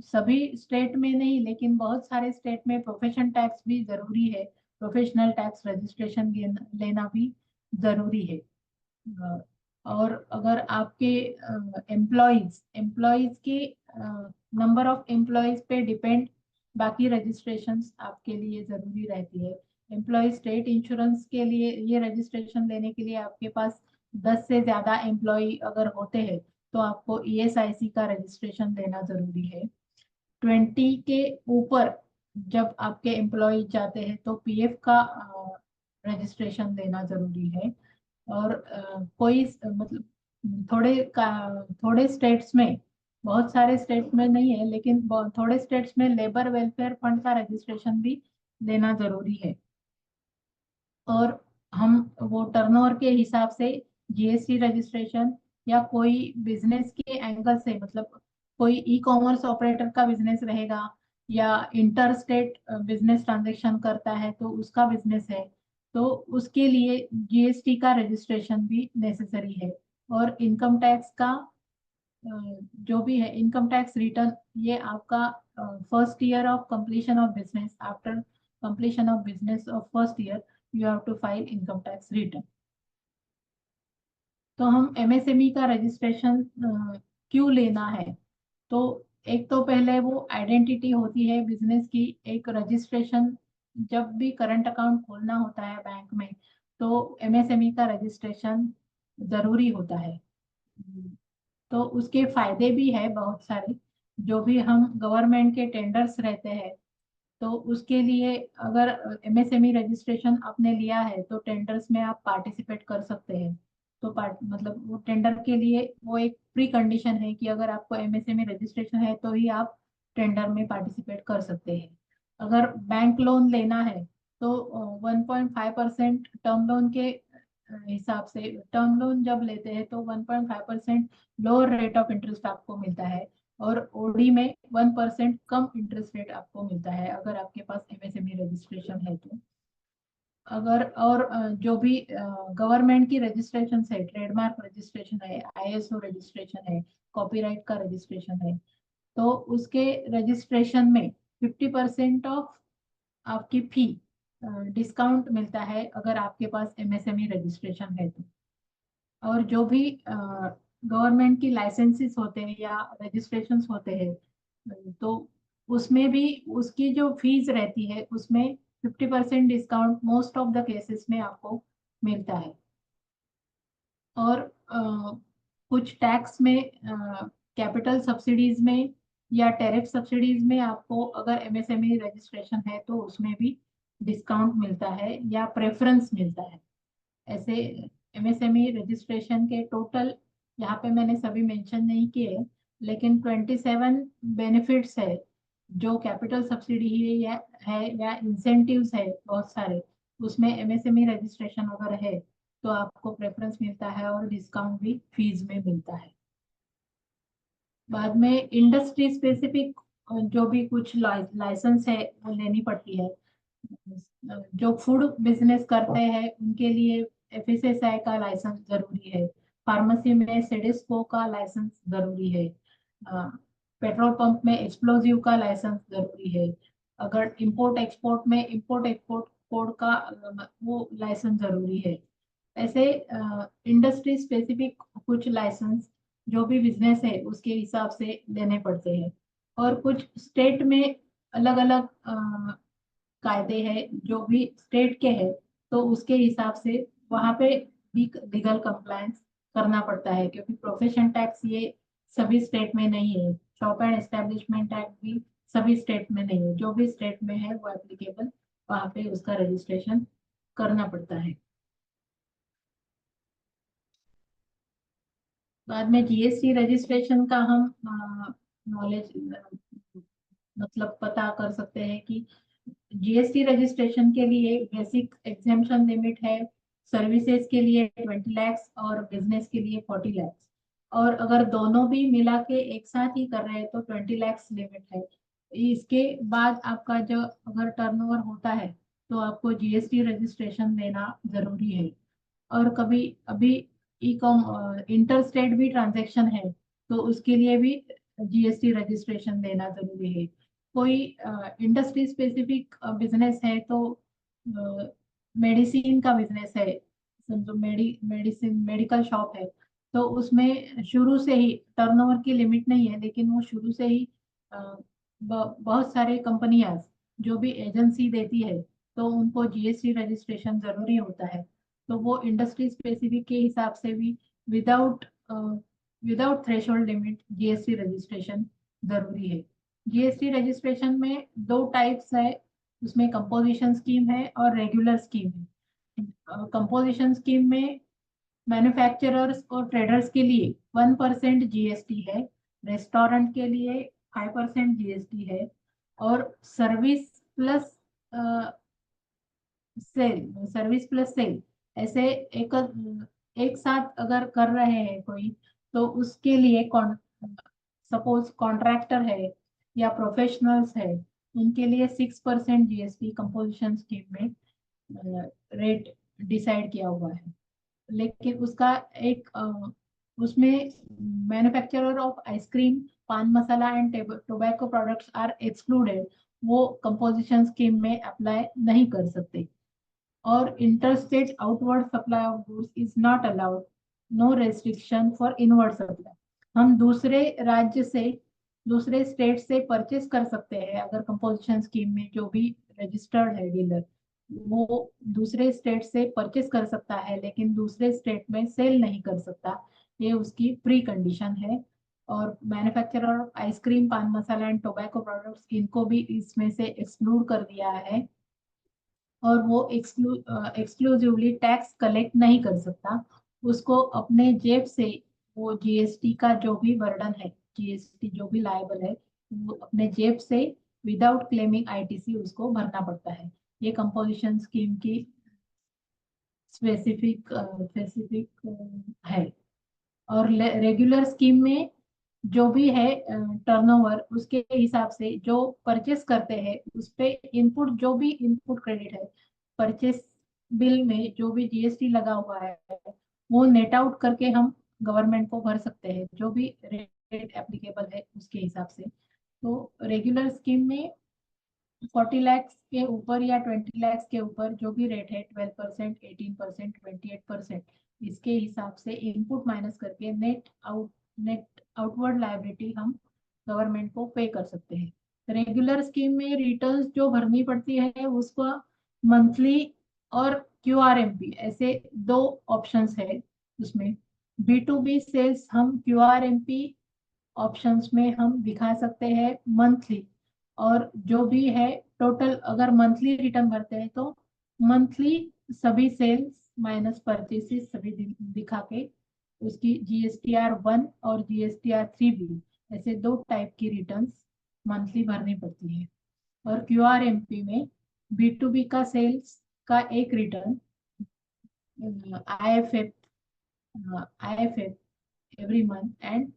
सभी स्टेट में नहीं लेकिन बहुत सारे स्टेट में प्रोफेशन टैक्स भी जरूरी है। प्रोफेशनल टैक्स रजिस्ट्रेशन लेना भी जरूरी है। अ, और अगर आपके एम्प्लॉयज एम्प्लॉयज के नंबर ऑफ एम्प्लॉयज पे डिपेंड बाकी रजिस्ट्रेशंस आपके लिए जरूरी रहती है। एम्प्लॉय स्टेट इंश्योरेंस के लिए ये रजिस्ट्रेशन लेने के लिए आपके पास 10 से ज्यादा एम्प्लॉय अगर होते हैं तो आपको ईएसआईसी का रजिस्ट्रेशन लेना जरूरी है। 20 के ऊपर जब आपके एम्प्लॉय जाते हैं तो पीएफ का रजिस्ट्रेशन लेना जरूरी है। और कोई मतलब थोड़े स्टेट्स में, बहुत सारे स्टेट्स में नहीं है लेकिन थोड़े स्टेट्स में लेबर वेलफेयर फंड का रजिस्ट्रेशन भी लेना जरूरी है। और हम वो टर्नओवर के हिसाब से जीएसटी रजिस्ट्रेशन या कोई बिजनेस के एंगल से, मतलब कोई ई कॉमर्स ऑपरेटर का बिजनेस रहेगा या इंटर स्टेट बिजनेस ट्रांजेक्शन करता है तो उसका बिजनेस है, तो उसके लिए जीएसटी का रजिस्ट्रेशन भी नेसेसरी है। और इनकम टैक्स का जो भी है इनकम टैक्स रिटर्न, ये आपका first year of completion of business after completion of business of first year, you have to file income tax return. तो हम एमएसएमई का रजिस्ट्रेशन क्यों लेना है? तो एक तो पहले वो आइडेंटिटी होती है बिजनेस की, एक रजिस्ट्रेशन जब भी करंट अकाउंट खोलना होता है बैंक में तो एमएसएमई का रजिस्ट्रेशन जरूरी होता है। तो उसके फायदे भी है बहुत सारे। जो भी हम गवर्नमेंट के टेंडर्स रहते हैं तो उसके लिए अगर एमएसएमई रजिस्ट्रेशन आपने लिया है तो टेंडर्स में आप पार्टिसिपेट कर सकते हैं। तो मतलब वो टेंडर के लिए वो एक प्री कंडीशन है कि अगर आपको एमएसएमई रजिस्ट्रेशन है तो ही आप टेंडर में पार्टिसिपेट कर सकते हैं। अगर बैंक लोन लेना है तो 1.5% टर्म लोन के हिसाब से, टर्म लोन जब लेते हैं तो 1.5% लोअर रेट ऑफ इंटरेस्ट आपको मिलता है और ओडी में 1% कम इंटरेस्ट रेट आपको मिलता है अगर आपके पास एमएसएमई रजिस्ट्रेशन है तो। अगर और जो भी गवर्नमेंट की रजिस्ट्रेशन है, ट्रेडमार्क रजिस्ट्रेशन है, आईएसओ रजिस्ट्रेशन है, कॉपीराइट का रजिस्ट्रेशन है, तो उसके रजिस्ट्रेशन में 50% ऑफ आपकी फी डिस्काउंट मिलता है अगर आपके पास एमएसएमई रजिस्ट्रेशन है तो। और जो भी गवर्नमेंट की लाइसेंसेस होते हैं या रजिस्ट्रेशंस होते हैं तो उसमें भी उसकी जो फीस रहती है उसमें 50% discount most of the cases में आपको मिलता है। और कुछ टैक्स में कैपिटल सब्सिडीज में या टैरिफ सब्सिडीज में आपको अगर एमएसएमई रजिस्ट्रेशन है तो उसमें भी डिस्काउंट मिलता है या प्रेफरेंस मिलता है। ऐसे एमएसएमई रजिस्ट्रेशन के टोटल यहाँ पे मैंने सभी मेंशन नहीं किए लेकिन 27 बेनिफिट्स है जो कैपिटल सब्सिडी है या इंसेंटिव्स है बहुत सारे, उसमें एमएसएमई रजिस्ट्रेशन अगर है तो आपको प्रेफरेंस मिलता है और डिस्काउंट भी फीस में मिलता है। बाद में इंडस्ट्री स्पेसिफिक जो भी कुछ लाइसेंस है वो लेनी पड़ती है। जो फूड बिजनेस करते हैं उनके लिए एफएसएसआई का लाइसेंस जरूरी है। फार्मेसी में सेडिस्को का लाइसेंस जरूरी है। पेट्रोल पंप में एक्सप्लोजिव का लाइसेंस जरूरी है। अगर इंपोर्ट एक्सपोर्ट में इंपोर्ट एक्सपोर्ट कोड का वो लाइसेंस जरूरी है। ऐसे इंडस्ट्री स्पेसिफिक कुछ लाइसेंस जो भी बिजनेस है उसके हिसाब से लेने पड़ते हैं। और कुछ स्टेट में अलग अलग कायदे हैं जो भी स्टेट के हैं तो उसके हिसाब से वहाँ पे भी लीगल कंप्लायंस करना पड़ता है क्योंकि प्रोफेशन टैक्स ये सभी स्टेट में नहीं है। शॉप एंड एस्टेब्लिशमेंट टैक्स भी सभी स्टेट में नहीं है। जो भी स्टेट में है वो एप्लीकेबल वहाँ पे उसका रजिस्ट्रेशन करना पड़ता है। बाद में जीएसटी रजिस्ट्रेशन का हम नॉलेज मतलब पता कर सकते हैं कि जीएसटी रजिस्ट्रेशन के लिए बेसिक एग्जेम्पशन लिमिट है सर्विसेज के लिए 20 लाख और बिजनेस के लिए 40 लाख। और अगर दोनों भी मिला के एक साथ ही कर रहे हैं तो 20 लाख लिमिट है। इसके बाद आपका जो अगर टर्नओवर होता है तो आपको जीएसटी रजिस्ट्रेशन देना जरूरी है। और कभी अभी ई कॉम इंटर स्टेट भी ट्रांजेक्शन है तो उसके लिए भी जीएसटी रजिस्ट्रेशन देना जरूरी है। कोई इंडस्ट्री स्पेसिफिक बिजनेस है तो मेडिसिन का बिजनेस है, समझो मेडिसिन मेडिकल शॉप है तो उसमें शुरू से ही टर्नओवर की लिमिट नहीं है लेकिन वो शुरू से ही बहुत सारे कंपनियां जो भी एजेंसी देती है तो उनको जीएसटी रजिस्ट्रेशन जरूरी होता है। तो वो इंडस्ट्री स्पेसिफिक के हिसाब से भी without without threshold limit GST registration जरूरी है। जीएसटी रजिस्ट्रेशन में दो टाइप्स है, उसमें कंपोजिशन स्कीम है और रेगुलर स्कीम है। कंपोजिशन स्कीम में मैन्युफैक्चरर्स और ट्रेडर्स के लिए 1% जीएसटी है, रेस्टोरेंट के लिए 5% जीएसटी है और सर्विस प्लस सेल ऐसे एक एक साथ अगर कर रहे हैं कोई तो उसके लिए सपोज कॉन्ट्रैक्टर है या प्रोफेशनल्स है उनके लिए 6% जीएसटी कंपोजिशन स्कीम में रेट डिसाइड किया हुआ है। लेकिन उसका एक उसमें manufacturer of ice cream, pan masala and tobacco products are excluded वो कंपोजिशन स्कीम में अप्लाई नहीं कर सकते। और interstate outward supply of goods is not allowed, no restriction for inward supply. हम दूसरे राज्य से, दूसरे स्टेट से परचेस कर सकते हैं, अगर कंपोजिशन स्कीम में जो भी रजिस्टर्ड है डीलर, वो दूसरे स्टेट से परचेस कर सकता है, लेकिन दूसरे स्टेट में सेल नहीं कर सकता। ये उसकी प्री कंडीशन है। और manufacturer ice cream, pan masala and tobacco products, इनको भी इसमें से एक्सक्लूड कर दिया है। और वो एक्सक्लूसिवली टैक्स कलेक्ट नहीं कर सकता। उसको अपने जेब से वो जीएसटी का जो भी बर्डन है, जीएसटी जो भी लायबल है, वो अपने जेब से विदाउट क्लेमिंग आईटीसी उसको भरना पड़ता है। ये कंपोजिशन स्कीम की स्पेसिफिक है। और रेगुलर स्कीम में जो भी है टर्नओवर, उसके हिसाब से जो परचेस करते हैं उस पे इनपुट, जो भी इनपुट क्रेडिट है, परचेस बिल में जो भी जीएसटी लगा हुआ है, वो नेट आउट करके हम गवर्नमेंट को भर सकते हैं, जो भी रेट एप्लीकेबल है उसके हिसाब से। तो रेगुलर स्कीम में 40 लाख के ऊपर या 20 लाख के ऊपर जो भी रेट है, 12%, 18%, 28%, इसके हिसाब से इनपुट माइनस करके नेट आउटवर्ड लायबिलिटी हम गवर्नमेंट को पे कर सकते हैं। रेगुलर स्कीम में रिटर्न्स जो भरनी पड़ती है उसको मंथली और क्यूआरएमपी, ऐसे दो ऑप्शंस है उसमें। बी टू बी सेल्स हम क्यूआरएमपी ऑप्शंस में हम दिखा सकते हैं मंथली। और जो भी है टोटल, अगर मंथली रिटर्न भरते हैं तो मंथली सभी सेल्स माइनस परचेसेस सभी दिखा के उसकी जीएसटीआर 1 और जीएसटीआर 3 भी, ऐसे दो टाइप की रिटर्न्स मंथली भरनी पड़ती है। और क्यूआरएमपी में बी टू बी का सेल्स का एक return, IFF IFF every month and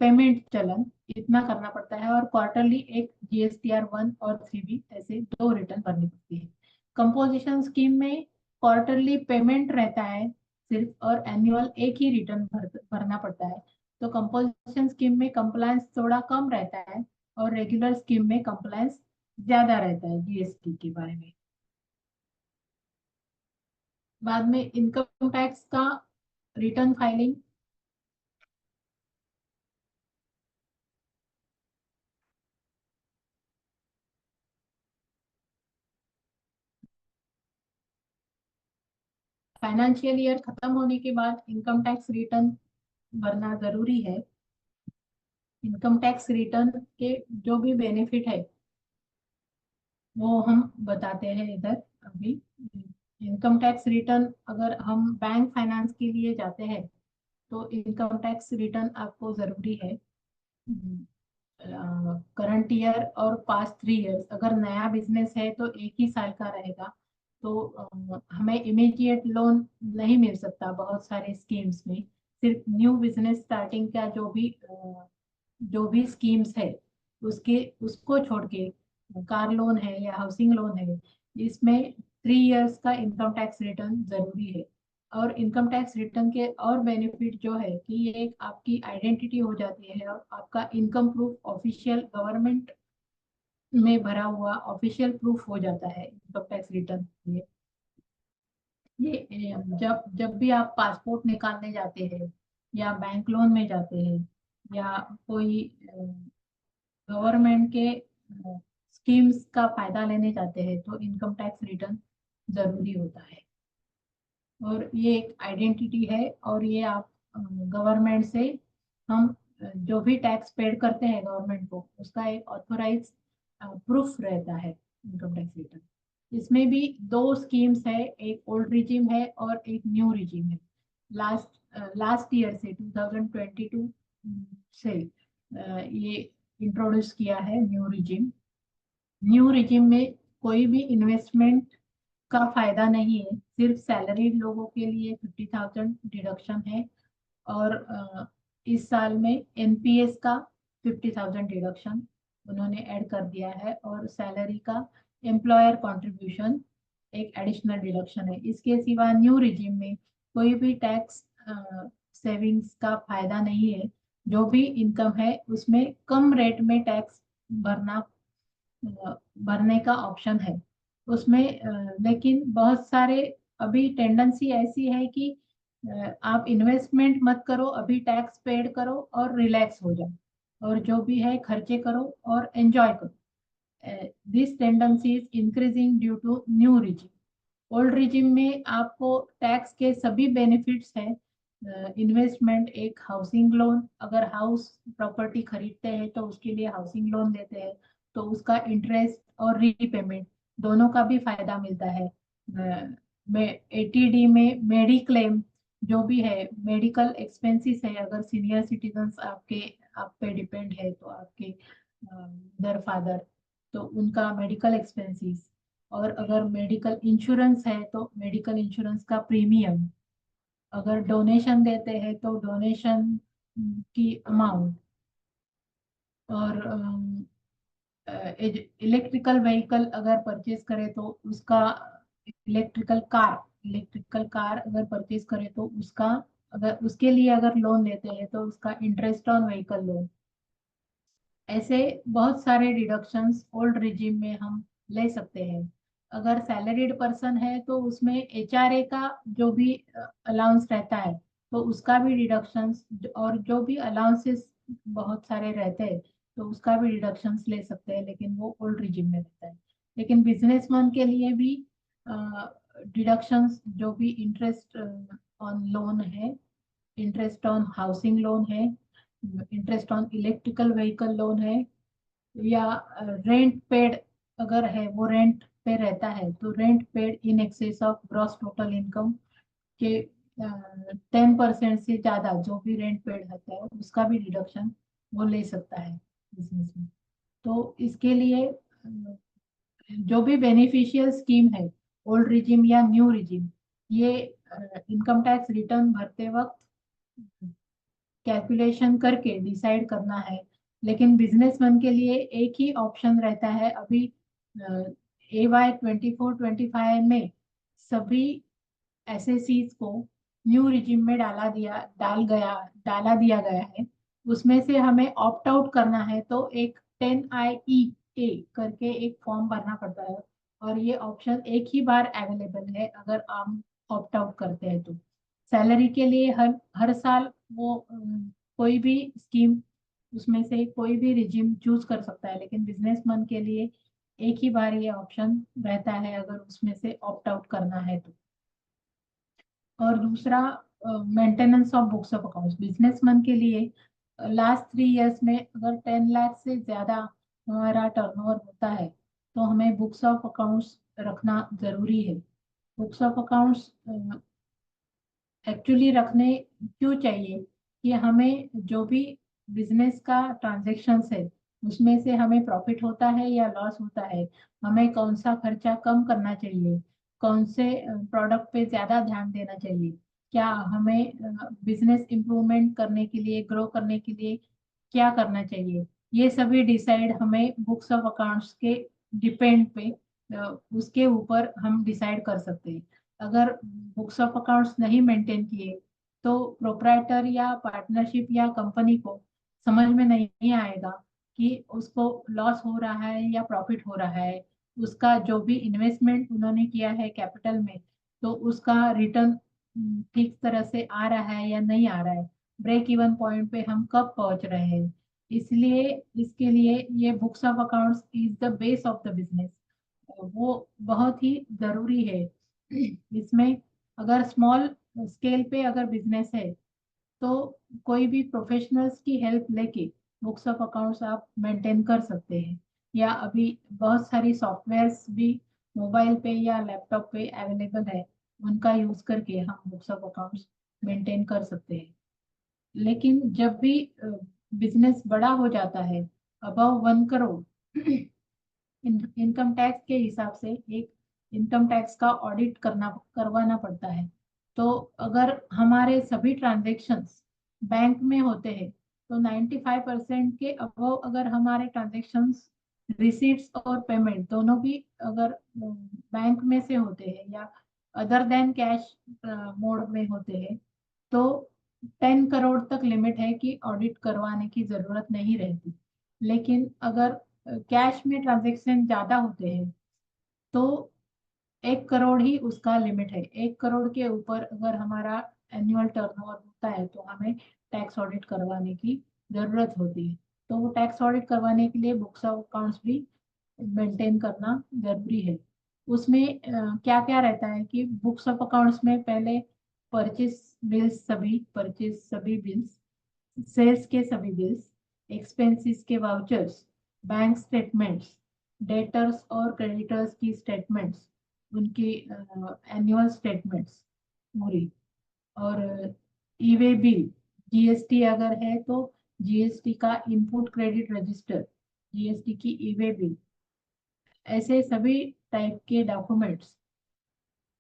payment चलन, इतना करना पड़ता है। और क्वार्टरली एक जीएसटीआर 1 और 3 भी, ऐसे दो रिटर्न भरनी पड़ती है। कंपोजिशन स्कीम में क्वार्टरली पेमेंट रहता है सिर्फ, और एनुअल एक ही रिटर्न भरना पड़ता है। तो कंपोजिशन स्कीम में कंप्लायंस थोड़ा कम रहता है, और रेगुलर स्कीम में कंप्लायंस ज्यादा रहता है जीएसटी के बारे में। बाद में इनकम टैक्स का रिटर्न फाइलिंग। फाइनेंशियल ईयर खत्म होने के बाद इनकम टैक्स रिटर्न भरना जरूरी है। इनकम टैक्स रिटर्न के जो भी बेनिफिट है वो हम बताते हैं इधर अभी। इनकम टैक्स रिटर्न, अगर हम बैंक फाइनेंस के लिए जाते हैं तो इनकम टैक्स रिटर्न आपको जरूरी है। करंट ईयर और पास्ट 3 इयर्स, अगर नया बिजनेस है तो 1 ही साल का रहेगा। तो हमें इमीडिएट लोन नहीं मिल सकता बहुत सारे स्कीम्स में। सिर्फ न्यू बिजनेस स्टार्टिंग का जो भी स्कीम्स है उसके उसको छोड़ के, कार लोन है या हाउसिंग लोन है, इसमें 3 इयर्स का इनकम टैक्स रिटर्न जरूरी है। और इनकम टैक्स रिटर्न के और बेनिफिट जो है कि ये एक आपकी आइडेंटिटी हो जाती है, और आपका इनकम प्रूफ ऑफिशियल गवर्नमेंट में भरा हुआ ऑफिशियल प्रूफ हो जाता है इनकम टैक्स रिटर्न। ये जब जब भी आप पासपोर्ट निकालने जाते हैं, या बैंक लोन में जाते हैं, या कोई गवर्नमेंट के स्कीम्स का फायदा लेने जाते हैं, तो इनकम टैक्स रिटर्न जरूरी होता है। और ये एक आइडेंटिटी है, और ये आप गवर्नमेंट से, हम जो भी टैक्स पेड करते हैं गवर्नमेंट को, उसका एक ऑथोराइज प्रूफ रहता है इनकम टैक्स रिटर्न। इसमें भी दो स्कीम्स है, एक ओल्ड रिजीम है और एक न्यू रिजीम है। लास्ट ईयर से 2022 से ये इंट्रोड्यूस किया है न्यू रिजीम। न्यू रिजीम में कोई भी इन्वेस्टमेंट का फायदा नहीं है, सिर्फ सैलरी लोगों के लिए 50,000 डिडक्शन है। और इस साल में एनपीएस का 50,000 डिडक्शन उन्होंने ऐड कर दिया है, और सैलरी का एम्प्लॉयर कंट्रीब्यूशन एक एडिशनल डिडक्शन है। इसके सिवा न्यू रिजीम में कोई भी टैक्स सेविंग्स का फायदा नहीं है। जो भी इनकम है उसमें कम रेट में टैक्स भरना भरने का ऑप्शन है उसमें। लेकिन बहुत सारे अभी टेंडेंसी ऐसी है कि आप इन्वेस्टमेंट मत करो, अभी टैक्स पेड करो और रिलैक्स हो जाओ, और जो भी है खर्चे करो और एंजॉय करो। This tendency is increasing due to new regime. Old regime में आपको टैक्स के सभी बेनिफिट्स हैं। इन्वेस्टमेंट, एक हाउसिंग लोन, अगर हाउस प्रॉपर्टी खरीदते हैं तो उसके लिए हाउसिंग लोन लेते हैं, तो उसका इंटरेस्ट और रीपेमेंट दोनों का भी फायदा मिलता है। में एटीडी में मेडिक्लेम जो भी है, मेडिकल एक्सपेंसेस है, अगर सीनियर सिटीजन्स आपके आप पे डिपेंड है, तो आपके मदर फादर, तो उनका मेडिकल एक्सपेंसेस, और अगर मेडिकल इंश्योरेंस है तो मेडिकल इंश्योरेंस का प्रीमियम, अगर डोनेशन देते हैं तो डोनेशन की अमाउंट, और इलेक्ट्रिकल व्हीकल अगर परचेज करे तो उसका, इलेक्ट्रिकल कार अगर परचेज करे तो उसका, अगर उसके लिए अगर लोन लेते हैं तो उसका इंटरेस्ट ऑन व्हीकल लोन। ऐसे बहुत सारे डिडक्शंस ओल्ड रिजिम में हम ले सकते हैं। अगर सैलरीड पर्सन है तो उसमें एचआरए का जो भी अलाउंस रहता है तो उसका भी डिडक्शंस, और जो भी अलाउंसेस बहुत सारे रहते हैं तो उसका भी डिडक्शंस ले सकते हैं, लेकिन वो ओल्ड रिजिम में रहता है। लेकिन बिजनेसमैन के लिए भी डिडक्शंस, जो भी इंटरेस्ट ऑन लोन है, इंटरेस्ट ऑन हाउसिंग लोन है, interest on electrical vehicle loan है, या रेंट पेड अगर है, वो रेंट पे रहता है तो rent paid in excess of gross total income के 10% से ज्यादा जो भी रेंट पेड रहता है उसका भी डिडक्शन वो ले सकता है बिजनेस में। तो इसके लिए जो भी बेनिफिशियल स्कीम है, ओल्ड रिजिम या न्यू रिजिम, ये इनकम टैक्स रिटर्न भरते वक्त कैलकुलेशन करके डिसाइड करना है। लेकिन बिजनेसमैन के लिए एक ही ऑप्शन रहता है अभी। AY 24-25 में सभी एसएससीज को न्यू रिजिम में डाला दिया गया है। उसमें से हमें ऑप्ट आउट करना है तो एक 10IE करके एक फॉर्म भरना पड़ता है, और ये ऑप्शन एक ही बार अवेलेबल है अगर हम ऑप्ट आउट करते हैं तो। सैलरी के लिए हर हर साल वो कोई भी स्कीम, उसमें से कोई भी रिजिम चूज कर सकता है, लेकिन बिजनेसमैन के लिए एक ही बार ये ऑप्शन रहता है अगर उसमें से ऑप्ट आउट करना है तो। और दूसरा, maintenance of books of accounts. Businessman के लिए लास्ट 3 इयर्स में अगर 10 लाख से ज्यादा हमारा टर्नओवर होता है तो हमें बुक्स ऑफ अकाउंट्स रखना जरूरी है। बुक्स ऑफ अकाउंट्स एक्चुअली रखने क्यों चाहिए, कि हमें जो भी बिजनेस का ट्रांजेक्शन्स है उसमें से हमें प्रॉफिट होता है या लॉस होता है, हमें कौन सा खर्चा कम करना चाहिए, कौन से प्रोडक्ट पे ज्यादा ध्यान देना चाहिए, क्या हमें बिजनेस इम्प्रूवमेंट करने के लिए, ग्रो करने के लिए क्या करना चाहिए, ये सभी डिसाइड हमें बुक्स ऑफ अकाउंट्स के डिपेंड पे, उसके ऊपर हम डिसाइड कर सकते हैं। अगर बुक्स ऑफ अकाउंट्स नहीं मेंटेन किए तो प्रोप्राइटर या पार्टनरशिप या कंपनी को समझ में नहीं आएगा कि उसको लॉस हो रहा है या प्रॉफिट हो रहा है, उसका जो भी इन्वेस्टमेंट उन्होंने किया है कैपिटल में, तो उसका रिटर्न ठीक तरह से आ रहा है या नहीं आ रहा है, ब्रेक इवन पॉइंट पे हम कब पहुंच रहे हैं। इसलिए इसके लिए ये books of accounts is the base of the business, वो बहुत ही जरूरी है। इसमें अगर स्मॉल स्केल पे अगर बिजनेस है तो कोई भी प्रोफेशनल्स की हेल्प लेके बुक्स ऑफ अकाउंट्स आप मेंटेन कर सकते हैं, या अभी बहुत सारी सॉफ्टवेयर्स भी मोबाइल पे या लैपटॉप पे अवेलेबल है, उनका यूज करके हम बुक्स ऑफ अकाउंट्स मेंटेन कर सकते हैं। लेकिन जब भी बिजनेस बड़ा हो जाता है, अबव 1 करोड़, इनकम टैक्स के हिसाब से एक इनकम टैक्स का ऑडिट करवाना पड़ता है। तो अगर हमारे सभी ट्रांजेक्शन्स बैंक में होते हैं तो 95% के अबव अगर हमारे ट्रांजेक्शन्स, रिसीट्स और पेमेंट दोनों भी अगर बैंक में से होते हैं या अदर देन कैश मोड में होते हैं, तो 10 करोड़ तक लिमिट है कि ऑडिट करवाने की जरूरत नहीं रहती। लेकिन अगर कैश में ट्रांजेक्शन ज्यादा होते हैं तो 1 करोड़ ही उसका लिमिट है। 1 करोड़ के ऊपर अगर हमारा एनुअल टर्नओवर होता है तो हमें टैक्स ऑडिट करवाने की जरूरत होती है। तो वो टैक्स ऑडिट करवाने के लिए बुक्स ऑफ अकाउंट्स भी मेंटेन करना जरूरी है। उसमें क्या क्या रहता है कि बुक्स ऑफ अकाउंट्स में पहले परचेज सभी बिल्स, सेल्स के सभी बिल्स, एक्सपेंसेस के वाउचर्स, बैंक स्टेटमेंट्स, डेटर्स और क्रेडिटर्स की स्टेटमेंट्स, उनकी एनुअल स्टेटमेंट्स पूरी, और ई वे बिल, जीएसटी अगर है तो जीएसटी का इनपुट क्रेडिट रजिस्टर, जीएसटी की ई वे बिल, ऐसे सभी टाइप के डॉक्यूमेंट्स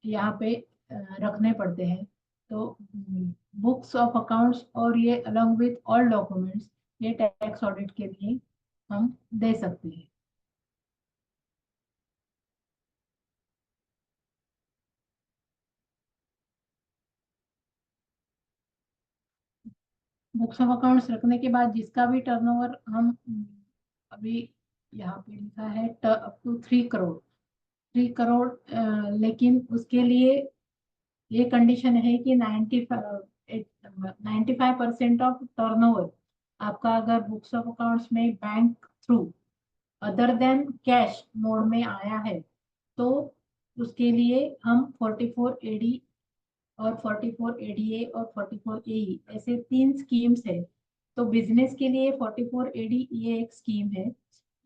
यहाँ पे रखने पड़ते हैं। तो बुक्स ऑफ अकाउंट्स और ये अलॉन्ग विथ ऑल डॉक्यूमेंट्स ये टैक्स ऑडिट के लिए हम दे सकते हैं। बुक्स ऑफ अकाउंट्स रखने के बाद जिसका भी टर्नओवर हम अभी यहाँ पे लिखा है अप टू 3 करोड़, 3 करोड़, लेकिन उसके लिए ये कंडीशन है कि 95% ऑफ टर्नओवर आपका अगर बुक्स ऑफ अकाउंट्स में bank through other than cash mode में आया है तो उसके लिए हम 44 AD और 44 ADA और 44 AE ऐसे 3 स्कीम्स है। तो बिजनेस के लिए 44 AD ये एक स्कीम है।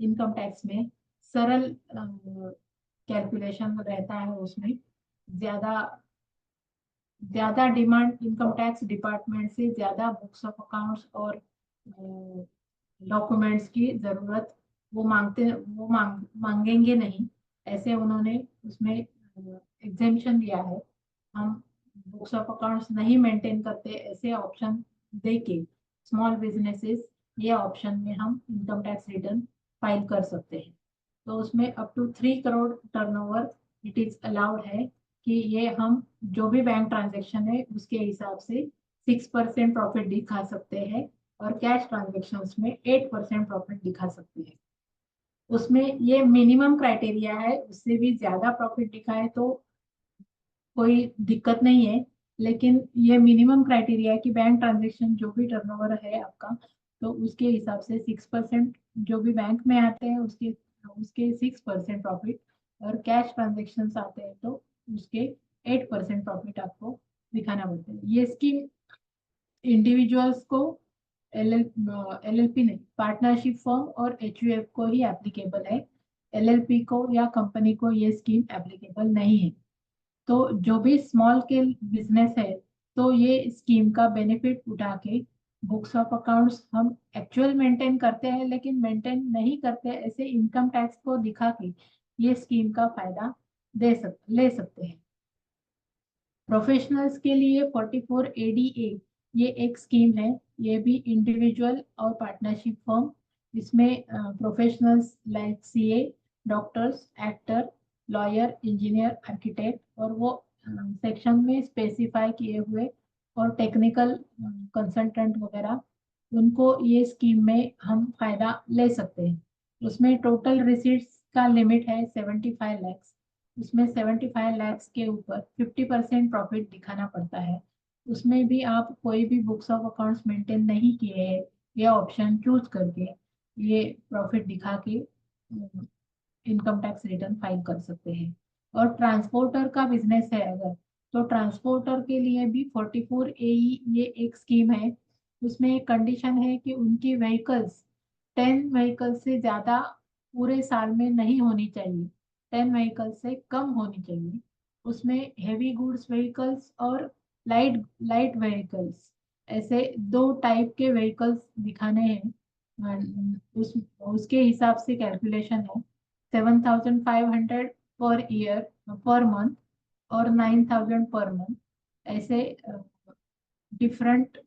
इनकम टैक्स में सरल कैलकुलेशन रहता है, उसमें ज्यादा ज्यादा डिमांड इनकम टैक्स डिपार्टमेंट से ज्यादा बुक्स ऑफ अकाउंट्स और डॉक्यूमेंट्स की जरूरत मांगेंगे नहीं, ऐसे उन्होंने उसमें एग्जेम्पशन दिया है। हम बुक्स ऑफ अकाउंट्स नहीं मेंटेन करते ऐसे ऑप्शन देके स्मॉल बिजनेसेस ये ऑप्शन में हम इनकम टैक्स रिटर्न फाइल कर सकते हैं। तो उसमें up to 3 crore turnover it is allowed है कि ये हम जो भी बैंक ट्रांजेक्शन है उसके हिसाब से 6% प्रॉफिट दिखा सकते हैं और कैश ट्रांजेक्शन्स में 8% प्रॉफिट दिखा सकते हैं। उसमें ये मिनिमम क्राइटेरिया है, उससे भी ज्यादा प्रॉफिट दिखाए तो कोई दिक्कत नहीं है। लेकिन ये मिनिमम क्राइटेरिया है कि बैंक ट्रांजेक्शन जो भी टर्नओवर है आपका तो उसके हिसाब से 6% जो भी बैंक में आते हैं उसके उसके 6% प्रॉफिट, और कैश ट्रांजेक्शन आते हैं तो उसके 8% प्रॉफिट आपको दिखाना पड़ता है। ये स्कीम इंडिविजुअल्स को एलएलपी नहीं, पार्टनरशिप फर्म और एचयूएफ को ही एप्लीकेबल है। एलएलपी को या कंपनी को ये स्कीम एप्लीकेबल नहीं है। तो जो भी स्मॉल स्केल बिजनेस है तो ये स्कीम का बेनिफिट उठा के बुक्स ऑफ अकाउंट्स हम एक्चुअल मेंटेन करते हैं लेकिन मेंटेन नहीं करते ऐसे इनकम टैक्स को दिखा के ये स्कीम का फायदा ले सकते हैं। प्रोफेशनल्स के लिए 44 ADA ये एक स्कीम है। ये भी इंडिविजुअल और पार्टनरशिप फर्म, इसमें professionals like CA, doctors, actor, lawyer, engineer, architect और वो सेक्शन में स्पेसिफाई किए हुए और टेक्निकल कंसल्टेंट वगैरह, उनको ये स्कीम में हम फायदा ले सकते हैं। उसमें टोटल रिसीट्स का लिमिट है 75 lakhs। उसमें 75 lakhs के ऊपर 50% प्रॉफिट दिखाना पड़ता है। उसमें भी आप कोई भी बुक्स ऑफ अकाउंट्स मेंटेन नहीं किए हैं ये ऑप्शन चूज करके ये प्रॉफिट दिखा के इनकम टैक्स रिटर्न फाइल कर सकते हैं। और ट्रांसपोर्टर का बिजनेस है अगर तो ट्रांसपोर्टर के लिए भी 44 AE ये एक स्कीम है। उसमें एक कंडीशन है कि उनकी व्हीकल्स 10 व्हीकल से ज्यादा पूरे साल में नहीं होनी चाहिए, 10 व्हीकल से कम होनी चाहिए। उसमें हेवी गुड्स व्हीकल्स और लाइट लाइट व्हीकल्स ऐसे 2 टाइप के व्हीकल्स दिखाने हैं। उसके हिसाब से कैलकुलेशन है 7,500 पर ईयर, पर मंथ, और 9,000 पर मंथ, ऐसे डिफरेंट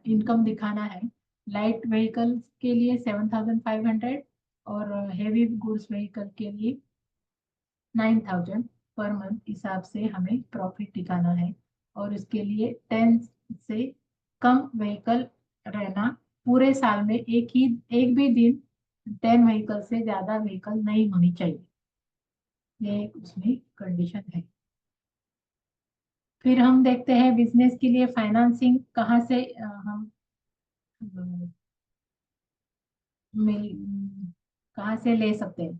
इनकम दिखाना है। लाइट व्हीकल के लिए 7,500 और हेवी गुड्स व्हीकल के लिए 9,000 पर मंथ हिसाब से हमें प्रॉफिट दिखाना है। और इसके लिए 10 से कम व्हीकल रहना, पूरे साल में एक भी दिन 10 व्हीकल से ज्यादा व्हीकल नहीं होनी चाहिए, ये एक उसमें कंडीशन है। फिर हम देखते हैं बिजनेस के लिए फाइनेंसिंग कहाँ से हम अ, मिल कहाँ से ले सकते हैं।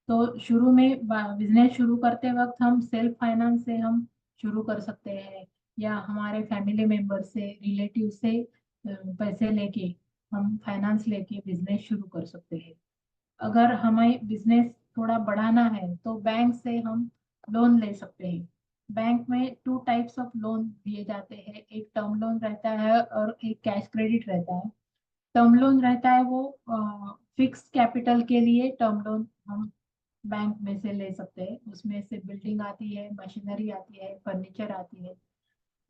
तो शुरू में बिजनेस शुरू करते वक्त हम सेल्फ फाइनेंस से हम शुरू कर सकते हैं, या हमारे फैमिली मेंबर से, रिलेटिव से पैसे लेके हम फाइनेंस लेके बिजनेस शुरू कर सकते हैं। अगर हमें बिजनेस थोड़ा बढ़ाना है तो बैंक से हम लोन ले सकते हैं। बैंक में टू टाइप्स ऑफ लोन दिए जाते हैं, एक टर्म लोन रहता है और एक कैश क्रेडिट रहता है। टर्म लोन रहता है वो फिक्स कैपिटल के लिए टर्म लोन हम बैंक में से ले सकते हैं। उसमें से बिल्डिंग आती है, मशीनरी आती है, फर्नीचर आती है,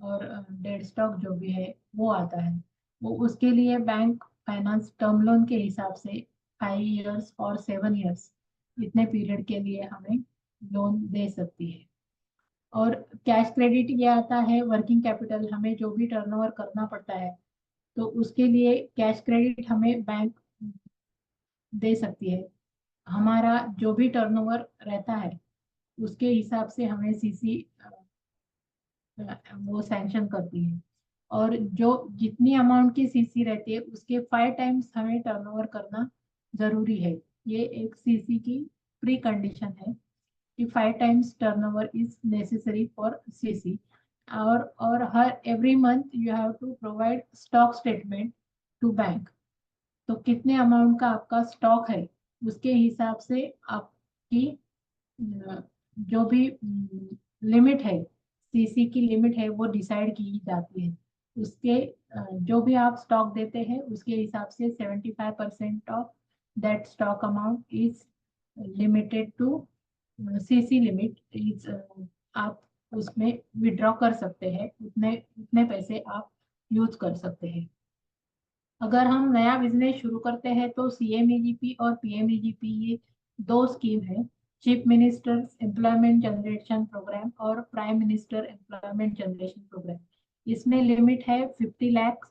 और डेड स्टॉक जो भी है वो आता है। वो उसके लिए बैंक फाइनेंस टर्म लोन के हिसाब से 5 इयर्स और 7 इयर्स इतने पीरियड के लिए हमें लोन दे सकती है। और कैश क्रेडिट ये आता है वर्किंग कैपिटल, हमें जो भी टर्नओवर करना पड़ता है तो उसके लिए कैश क्रेडिट हमें बैंक दे सकती है। हमारा जो भी टर्नओवर रहता है उसके हिसाब से हमें सीसी वो सैंक्शन करती है। और जो जितनी अमाउंट की सीसी रहती है उसके 5 टाइम्स हमें टर्नओवर करना जरूरी है। ये एक सीसी की प्री कंडीशन है कि 5 times turnover is necessary for CC. और हर every month you have to provide stock statement to bank. तो कितने अमाउंट का आपका स्टॉक है उसके हिसाब से आपकी जो भी लिमिट है, सीसी की लिमिट है, वो डिसाइड की जाती है। उसके जो भी आप स्टॉक देते हैं उसके हिसाब से 75% of that stock amount is limited to CC limit is, आप उसमें विड्रॉ कर सकते हैं, उतने उतने पैसे आप यूज कर सकते हैं। अगर हम नया बिजनेस शुरू करते हैं तो सीएमईजीपी और पीएमईजीपी ये दो स्कीम है। Chief minister's employment generation programme और prime minister employment generation programme. इसमें लिमिट है 50 लाख।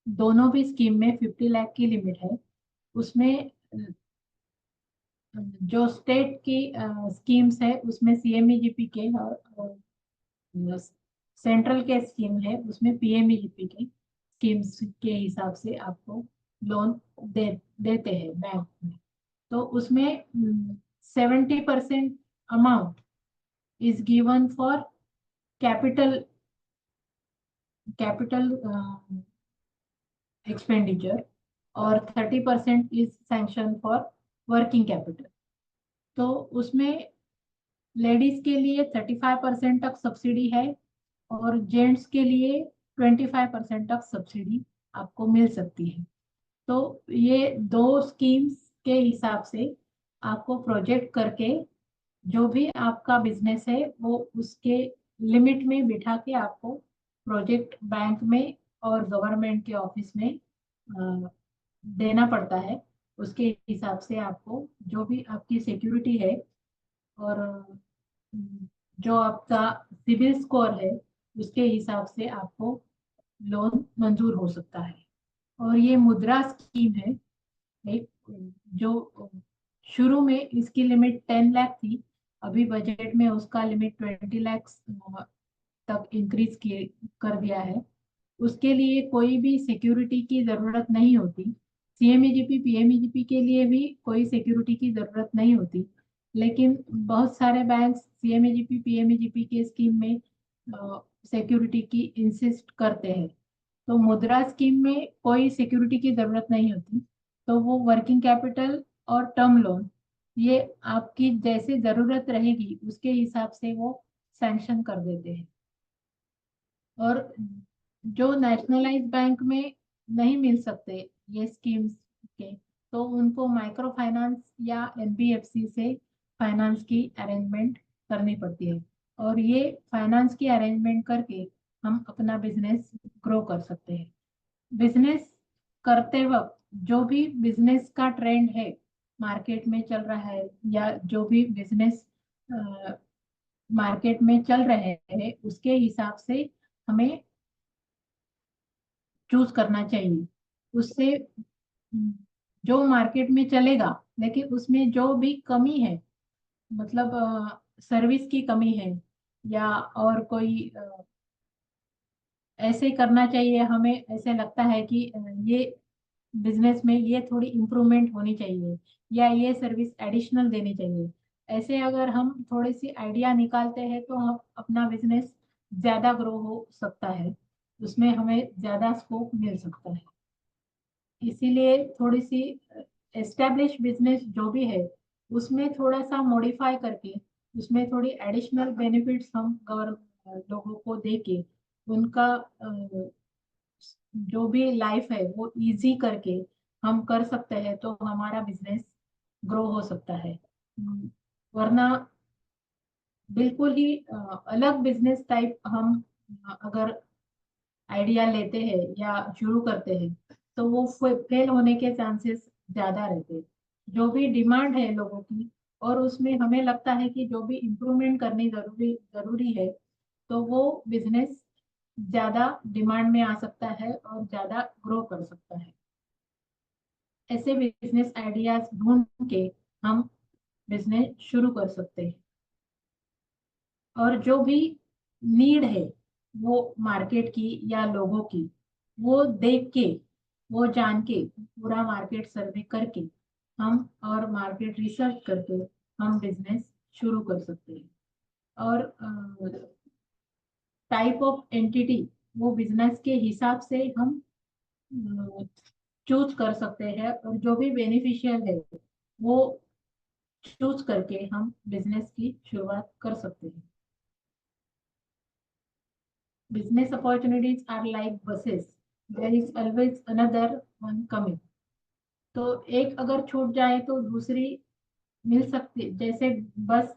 दोनों भी स्कीम में 50 लाख की लिमिट है। उसमें जो स्टेट की स्कीम्स है उसमें सीएमईजीपी के, और सेंट्रल के स्कीम है उसमें पीएमईजीपी के स्कीम्स के हिसाब से आपको लोन देते हैं बैंक में। तो उसमें 70% amount is given for capital capital expenditure, और 30% is sanction for working capital. तो उसमें लेडीज के लिए 35% तक सब्सिडी है, और जेंट्स के लिए 25% तक सब्सिडी आपको मिल सकती है। तो ये दो स्कीम्स के हिसाब से आपको प्रोजेक्ट करके जो भी आपका बिजनेस है वो उसके लिमिट में बिठा के आपको प्रोजेक्ट बैंक में और गवर्नमेंट के ऑफिस में देना पड़ता है। उसके हिसाब से आपको जो भी आपकी सिक्योरिटी है और जो आपका सिविल स्कोर है उसके हिसाब से आपको लोन मंजूर हो सकता है। और ये मुद्रा स्कीम है एक, जो शुरू में इसकी लिमिट 10 लाख थी। अभी बजट में उसका लिमिट 20 लाख तक इंक्रीज किए कर दिया है। उसके लिए कोई भी सिक्योरिटी की जरूरत नहीं होती। सीएमईजीपी पीएमईजीपी के लिए भी कोई सिक्योरिटी की जरूरत नहीं होती, लेकिन बहुत सारे बैंक सीएमईजीपी पीएमईजीपी के स्कीम में सिक्योरिटी की इंसिस्ट करते हैं। तो मुद्रा स्कीम में कोई सिक्योरिटी की जरूरत नहीं होती। तो वो वर्किंग कैपिटल और टर्म लोन ये आपकी जैसे जरूरत रहेगी उसके हिसाब से वो सैंक्शन कर देते हैं। और जो नेशनलाइज बैंक में नहीं मिल सकते ये स्कीम्स के, तो उनको माइक्रो फाइनेंस या एनबीएफसी से फाइनेंस की अरेंजमेंट करनी पड़ती है। और ये फाइनेंस की अरेंजमेंट करके हम अपना बिजनेस ग्रो कर सकते हैं। बिजनेस करते वक्त जो भी बिजनेस का ट्रेंड है, मार्केट में चल रहा है, या जो भी बिजनेस मार्केट में चल रहे हैं उसके हिसाब से हमें चूज करना चाहिए। उससे जो मार्केट में चलेगा, लेकिन उसमें जो भी कमी है, मतलब सर्विस की कमी है या और कोई ऐसे करना चाहिए, हमें ऐसे लगता है कि ये बिजनेस में ये थोड़ी इम्प्रूवमेंट होनी चाहिए या ये सर्विस एडिशनल देनी चाहिए। ऐसे अगर हम थोड़ी सी आइडिया निकालते हैं तो हम अपना बिजनेस ज्यादा ग्रो हो सकता है, उसमें हमें ज्यादा स्कोप मिल सकता है। इसीलिए थोड़ी सी एस्टेब्लिश बिजनेस जो भी है उसमें थोड़ा सा मॉडिफाई करके उसमें थोड़ी एडिशनल बेनिफिट्स हम लोगों को देके उनका जो भी लाइफ है वो इजी करके हम कर सकते हैं तो हमारा बिजनेस ग्रो हो सकता है। वरना बिल्कुल ही अलग बिजनेस टाइप हम अगर आइडिया लेते हैं या शुरू करते हैं तो वो फेल होने के चांसेस ज्यादा रहते हैं। जो भी डिमांड है लोगों की और उसमें हमें लगता है कि जो भी इम्प्रूवमेंट करनी जरूरी जरूरी है, तो वो बिजनेस ज्यादा डिमांड में आ सकता है और ज्यादा ग्रो कर सकता है। ऐसे बिजनेस आइडियाज ढूंढ के हम बिजनेस शुरू कर सकते हैं। और जो भी नीड है वो मार्केट की या लोगों की, वो देख के, वो जान के, पूरा मार्केट सर्वे करके हम और मार्केट रिसर्च करके हम बिजनेस शुरू कर सकते हैं। और टाइप ऑफ एंटिटी वो बिजनेस के हिसाब से हम चूज कर सकते हैं और जो भी बेनिफिशियल है वो चूज करके हम बिजनेस की शुरुआत कर सकते हैं। Business opportunities are like buses. There is always another one coming. तो एक अगर छूट जाए तो दूसरी मिल सकती है। जैसे बस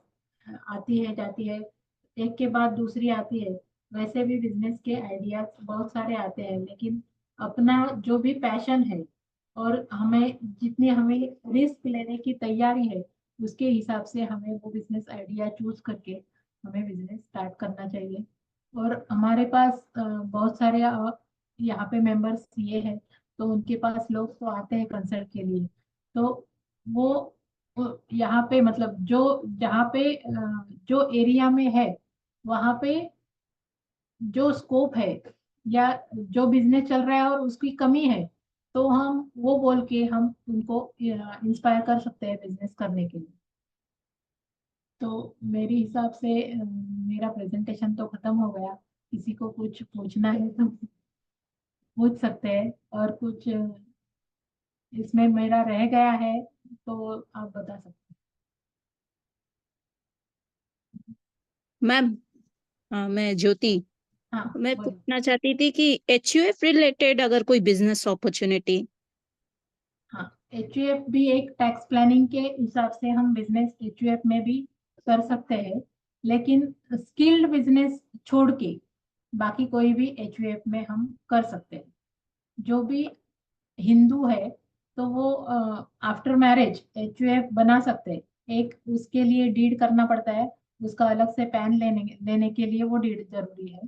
आती है जाती है, एक के बाद दूसरी आती है, वैसे भी बिजनेस के आइडियाज बहुत सारे आते हैं, लेकिन अपना जो भी पैशन है और हमें जितनी हमें रिस्क लेने की तैयारी है उसके हिसाब से हमें वो बिजनेस आइडिया चूज करके हमें बिजनेस स्टार्ट करना चाहिए। और हमारे पास बहुत सारे यहाँ पे मेंबर्स ये हैं, तो उनके पास लोग तो आते हैं कंसल्ट के लिए। तो वो यहाँ पे मतलब जो जहाँ पे जो एरिया में है वहाँ पे जो स्कोप है या जो बिजनेस चल रहा है और उसकी कमी है, तो हम वो बोल के हम उनको इंस्पायर कर सकते हैं बिजनेस करने के लिए। तो मेरे हिसाब से मेरा प्रेजेंटेशन तो खत्म हो गया। किसी को कुछ पूछना है तो पूछ सकते हैं, और कुछ इसमें मेरा रह गया है तो आप बता सकते मैम, मैं ज्योति। हैं। हाँ मैं बोलिए। पूछना चाहती थी कि HUF रिलेटेड अगर कोई बिजनेस अपॉर्चुनिटी। हाँ, HUF भी एक टैक्स प्लानिंग के हिसाब से हम बिजनेस HUF में भी कर सकते हैं, लेकिन स्किल्ड बिजनेस छोड़ के बाकी कोई भी HUF में हम कर सकते हैं। जो भी हिंदू है तो वो आफ्टर मैरिज HUF बना सकते हैं। एक उसके लिए डीड करना पड़ता है, उसका अलग से पैन लेने लेने के लिए वो डीड जरूरी है,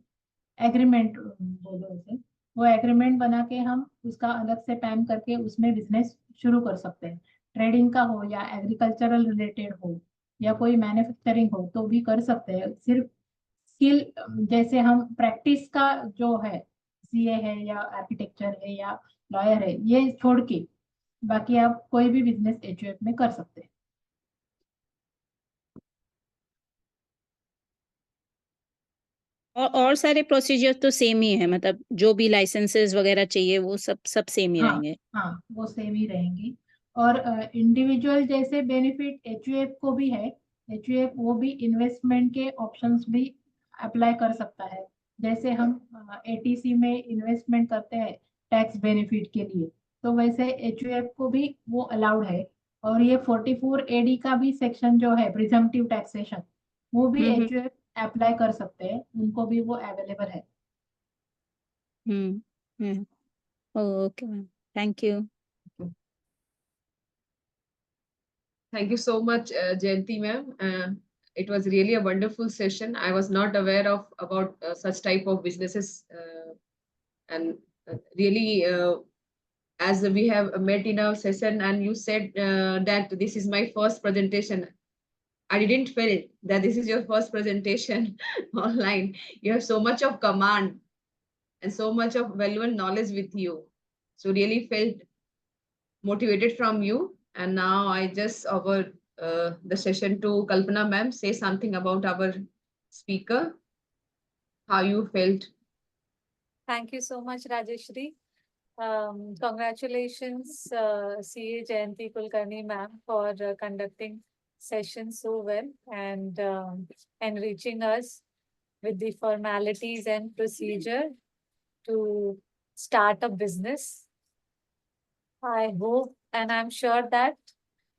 एग्रीमेंट बोलो उसे। वो एग्रीमेंट बना के हम उसका अलग से पैन करके उसमें बिजनेस शुरू कर सकते हैं। ट्रेडिंग का हो या एग्रीकल्चरल रिलेटेड हो या कोई मैन्युफैक्चरिंग हो तो भी कर सकते हैं। सिर्फ स्किल, जैसे हम प्रैक्टिस का जो है, सीए है या आर्किटेक्चर है या लॉयर है, ये छोड़ के बाकी आप कोई भी बिजनेस HUF में कर सकते हैं। और सारे प्रोसीजर तो सेम ही है, मतलब जो भी लाइसेंसेस वगैरह चाहिए वो सब सेम ही हाँ रहेंगे। हाँ, वो सेम ही रहेंगी। और इंडिविजुअल जैसे बेनिफिट HUF को भी है। HUF वो भी इन्वेस्टमेंट के ऑप्शंस भी अप्लाई कर सकता है। जैसे हम ATC में इन्वेस्टमेंट करते हैं टैक्स बेनिफिट के लिए, तो वैसे HUF को भी वो अलाउड है। और ये 44AD का भी सेक्शन जो है प्रिजम्पटिव टैक्सेशन, वो भी हम्म HUF अप्लाई कर सकते हैं, उनको भी वो अवेलेबल है। Hmm hmm. Okay ma'am, thank you. Thank you so much, Jayanti ma'am. It was really a wonderful session. I was not aware of about such type of businesses, and really as we have met in a session and you said that this is my first presentation. I didn't feel that this is your first presentation online. You have so much of command and so much of valuable knowledge with you. So really felt motivated from you. And now I just over the session to Kalpana ma'am, say something about our speaker, how you felt. Thank you so much, Rajeshri. Congratulations, CA Jayanti Kulkarni ma'am, for conducting session so well and enriching us with the formalities and procedure to start a business. I hope and I'm sure that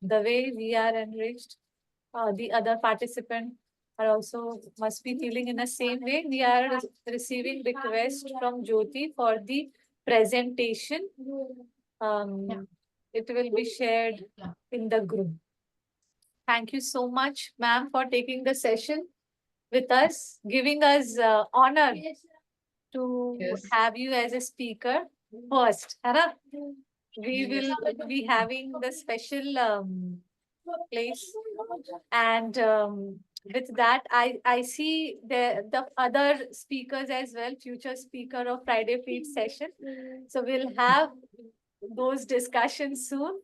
the way we are enriched, the other participants are also must be feeling in the same way. We are receiving request from Jyoti for the presentation. Yeah. It will be shared Yeah. in the group. Thank you so much, ma'am, for taking the session with us, giving us honor to Yes. have you as a speaker first. है ना? We will be having the special place. And with that, I see the other speakers as well, future speaker of Friday Feed session. So we'll have those discussions soon.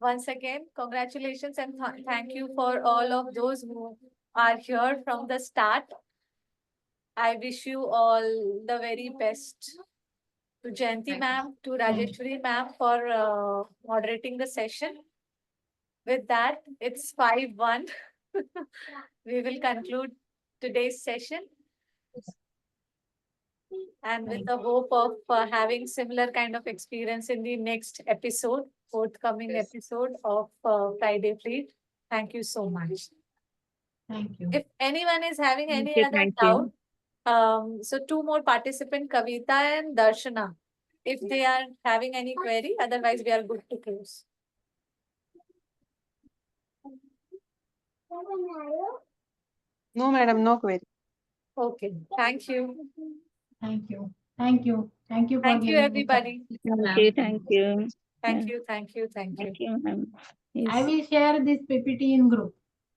Once again, congratulations and thank you for all of those who are here from the start. I wish you all the very best. To Jayanti Thank ma'am, to Rajeshwari ma'am for moderating the session. With that, it's 5:01. We will conclude today's session. And with the hope of having similar kind of experience in the next episode, forthcoming Yes. episode of Friday Fleet. Thank you so much. Thank you. If anyone is having Thank any you, other thank you. doubt, so two more participants, Kavita and Darshana, if they are having any query, otherwise we are good to close. No, madam, no query. Okay, thank you. Thank you. Thank you. Thank you for Thank you, giving me everybody. Thank you, thank you. Thank Yeah. you, thank you, thank you. Thank you, ma'am. chance. I Yes, will share this PPT in group.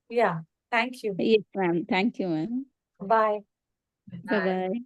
Yeah, thank you. yes, ma'am. Thank you, ma'am. Bye. Bye-bye.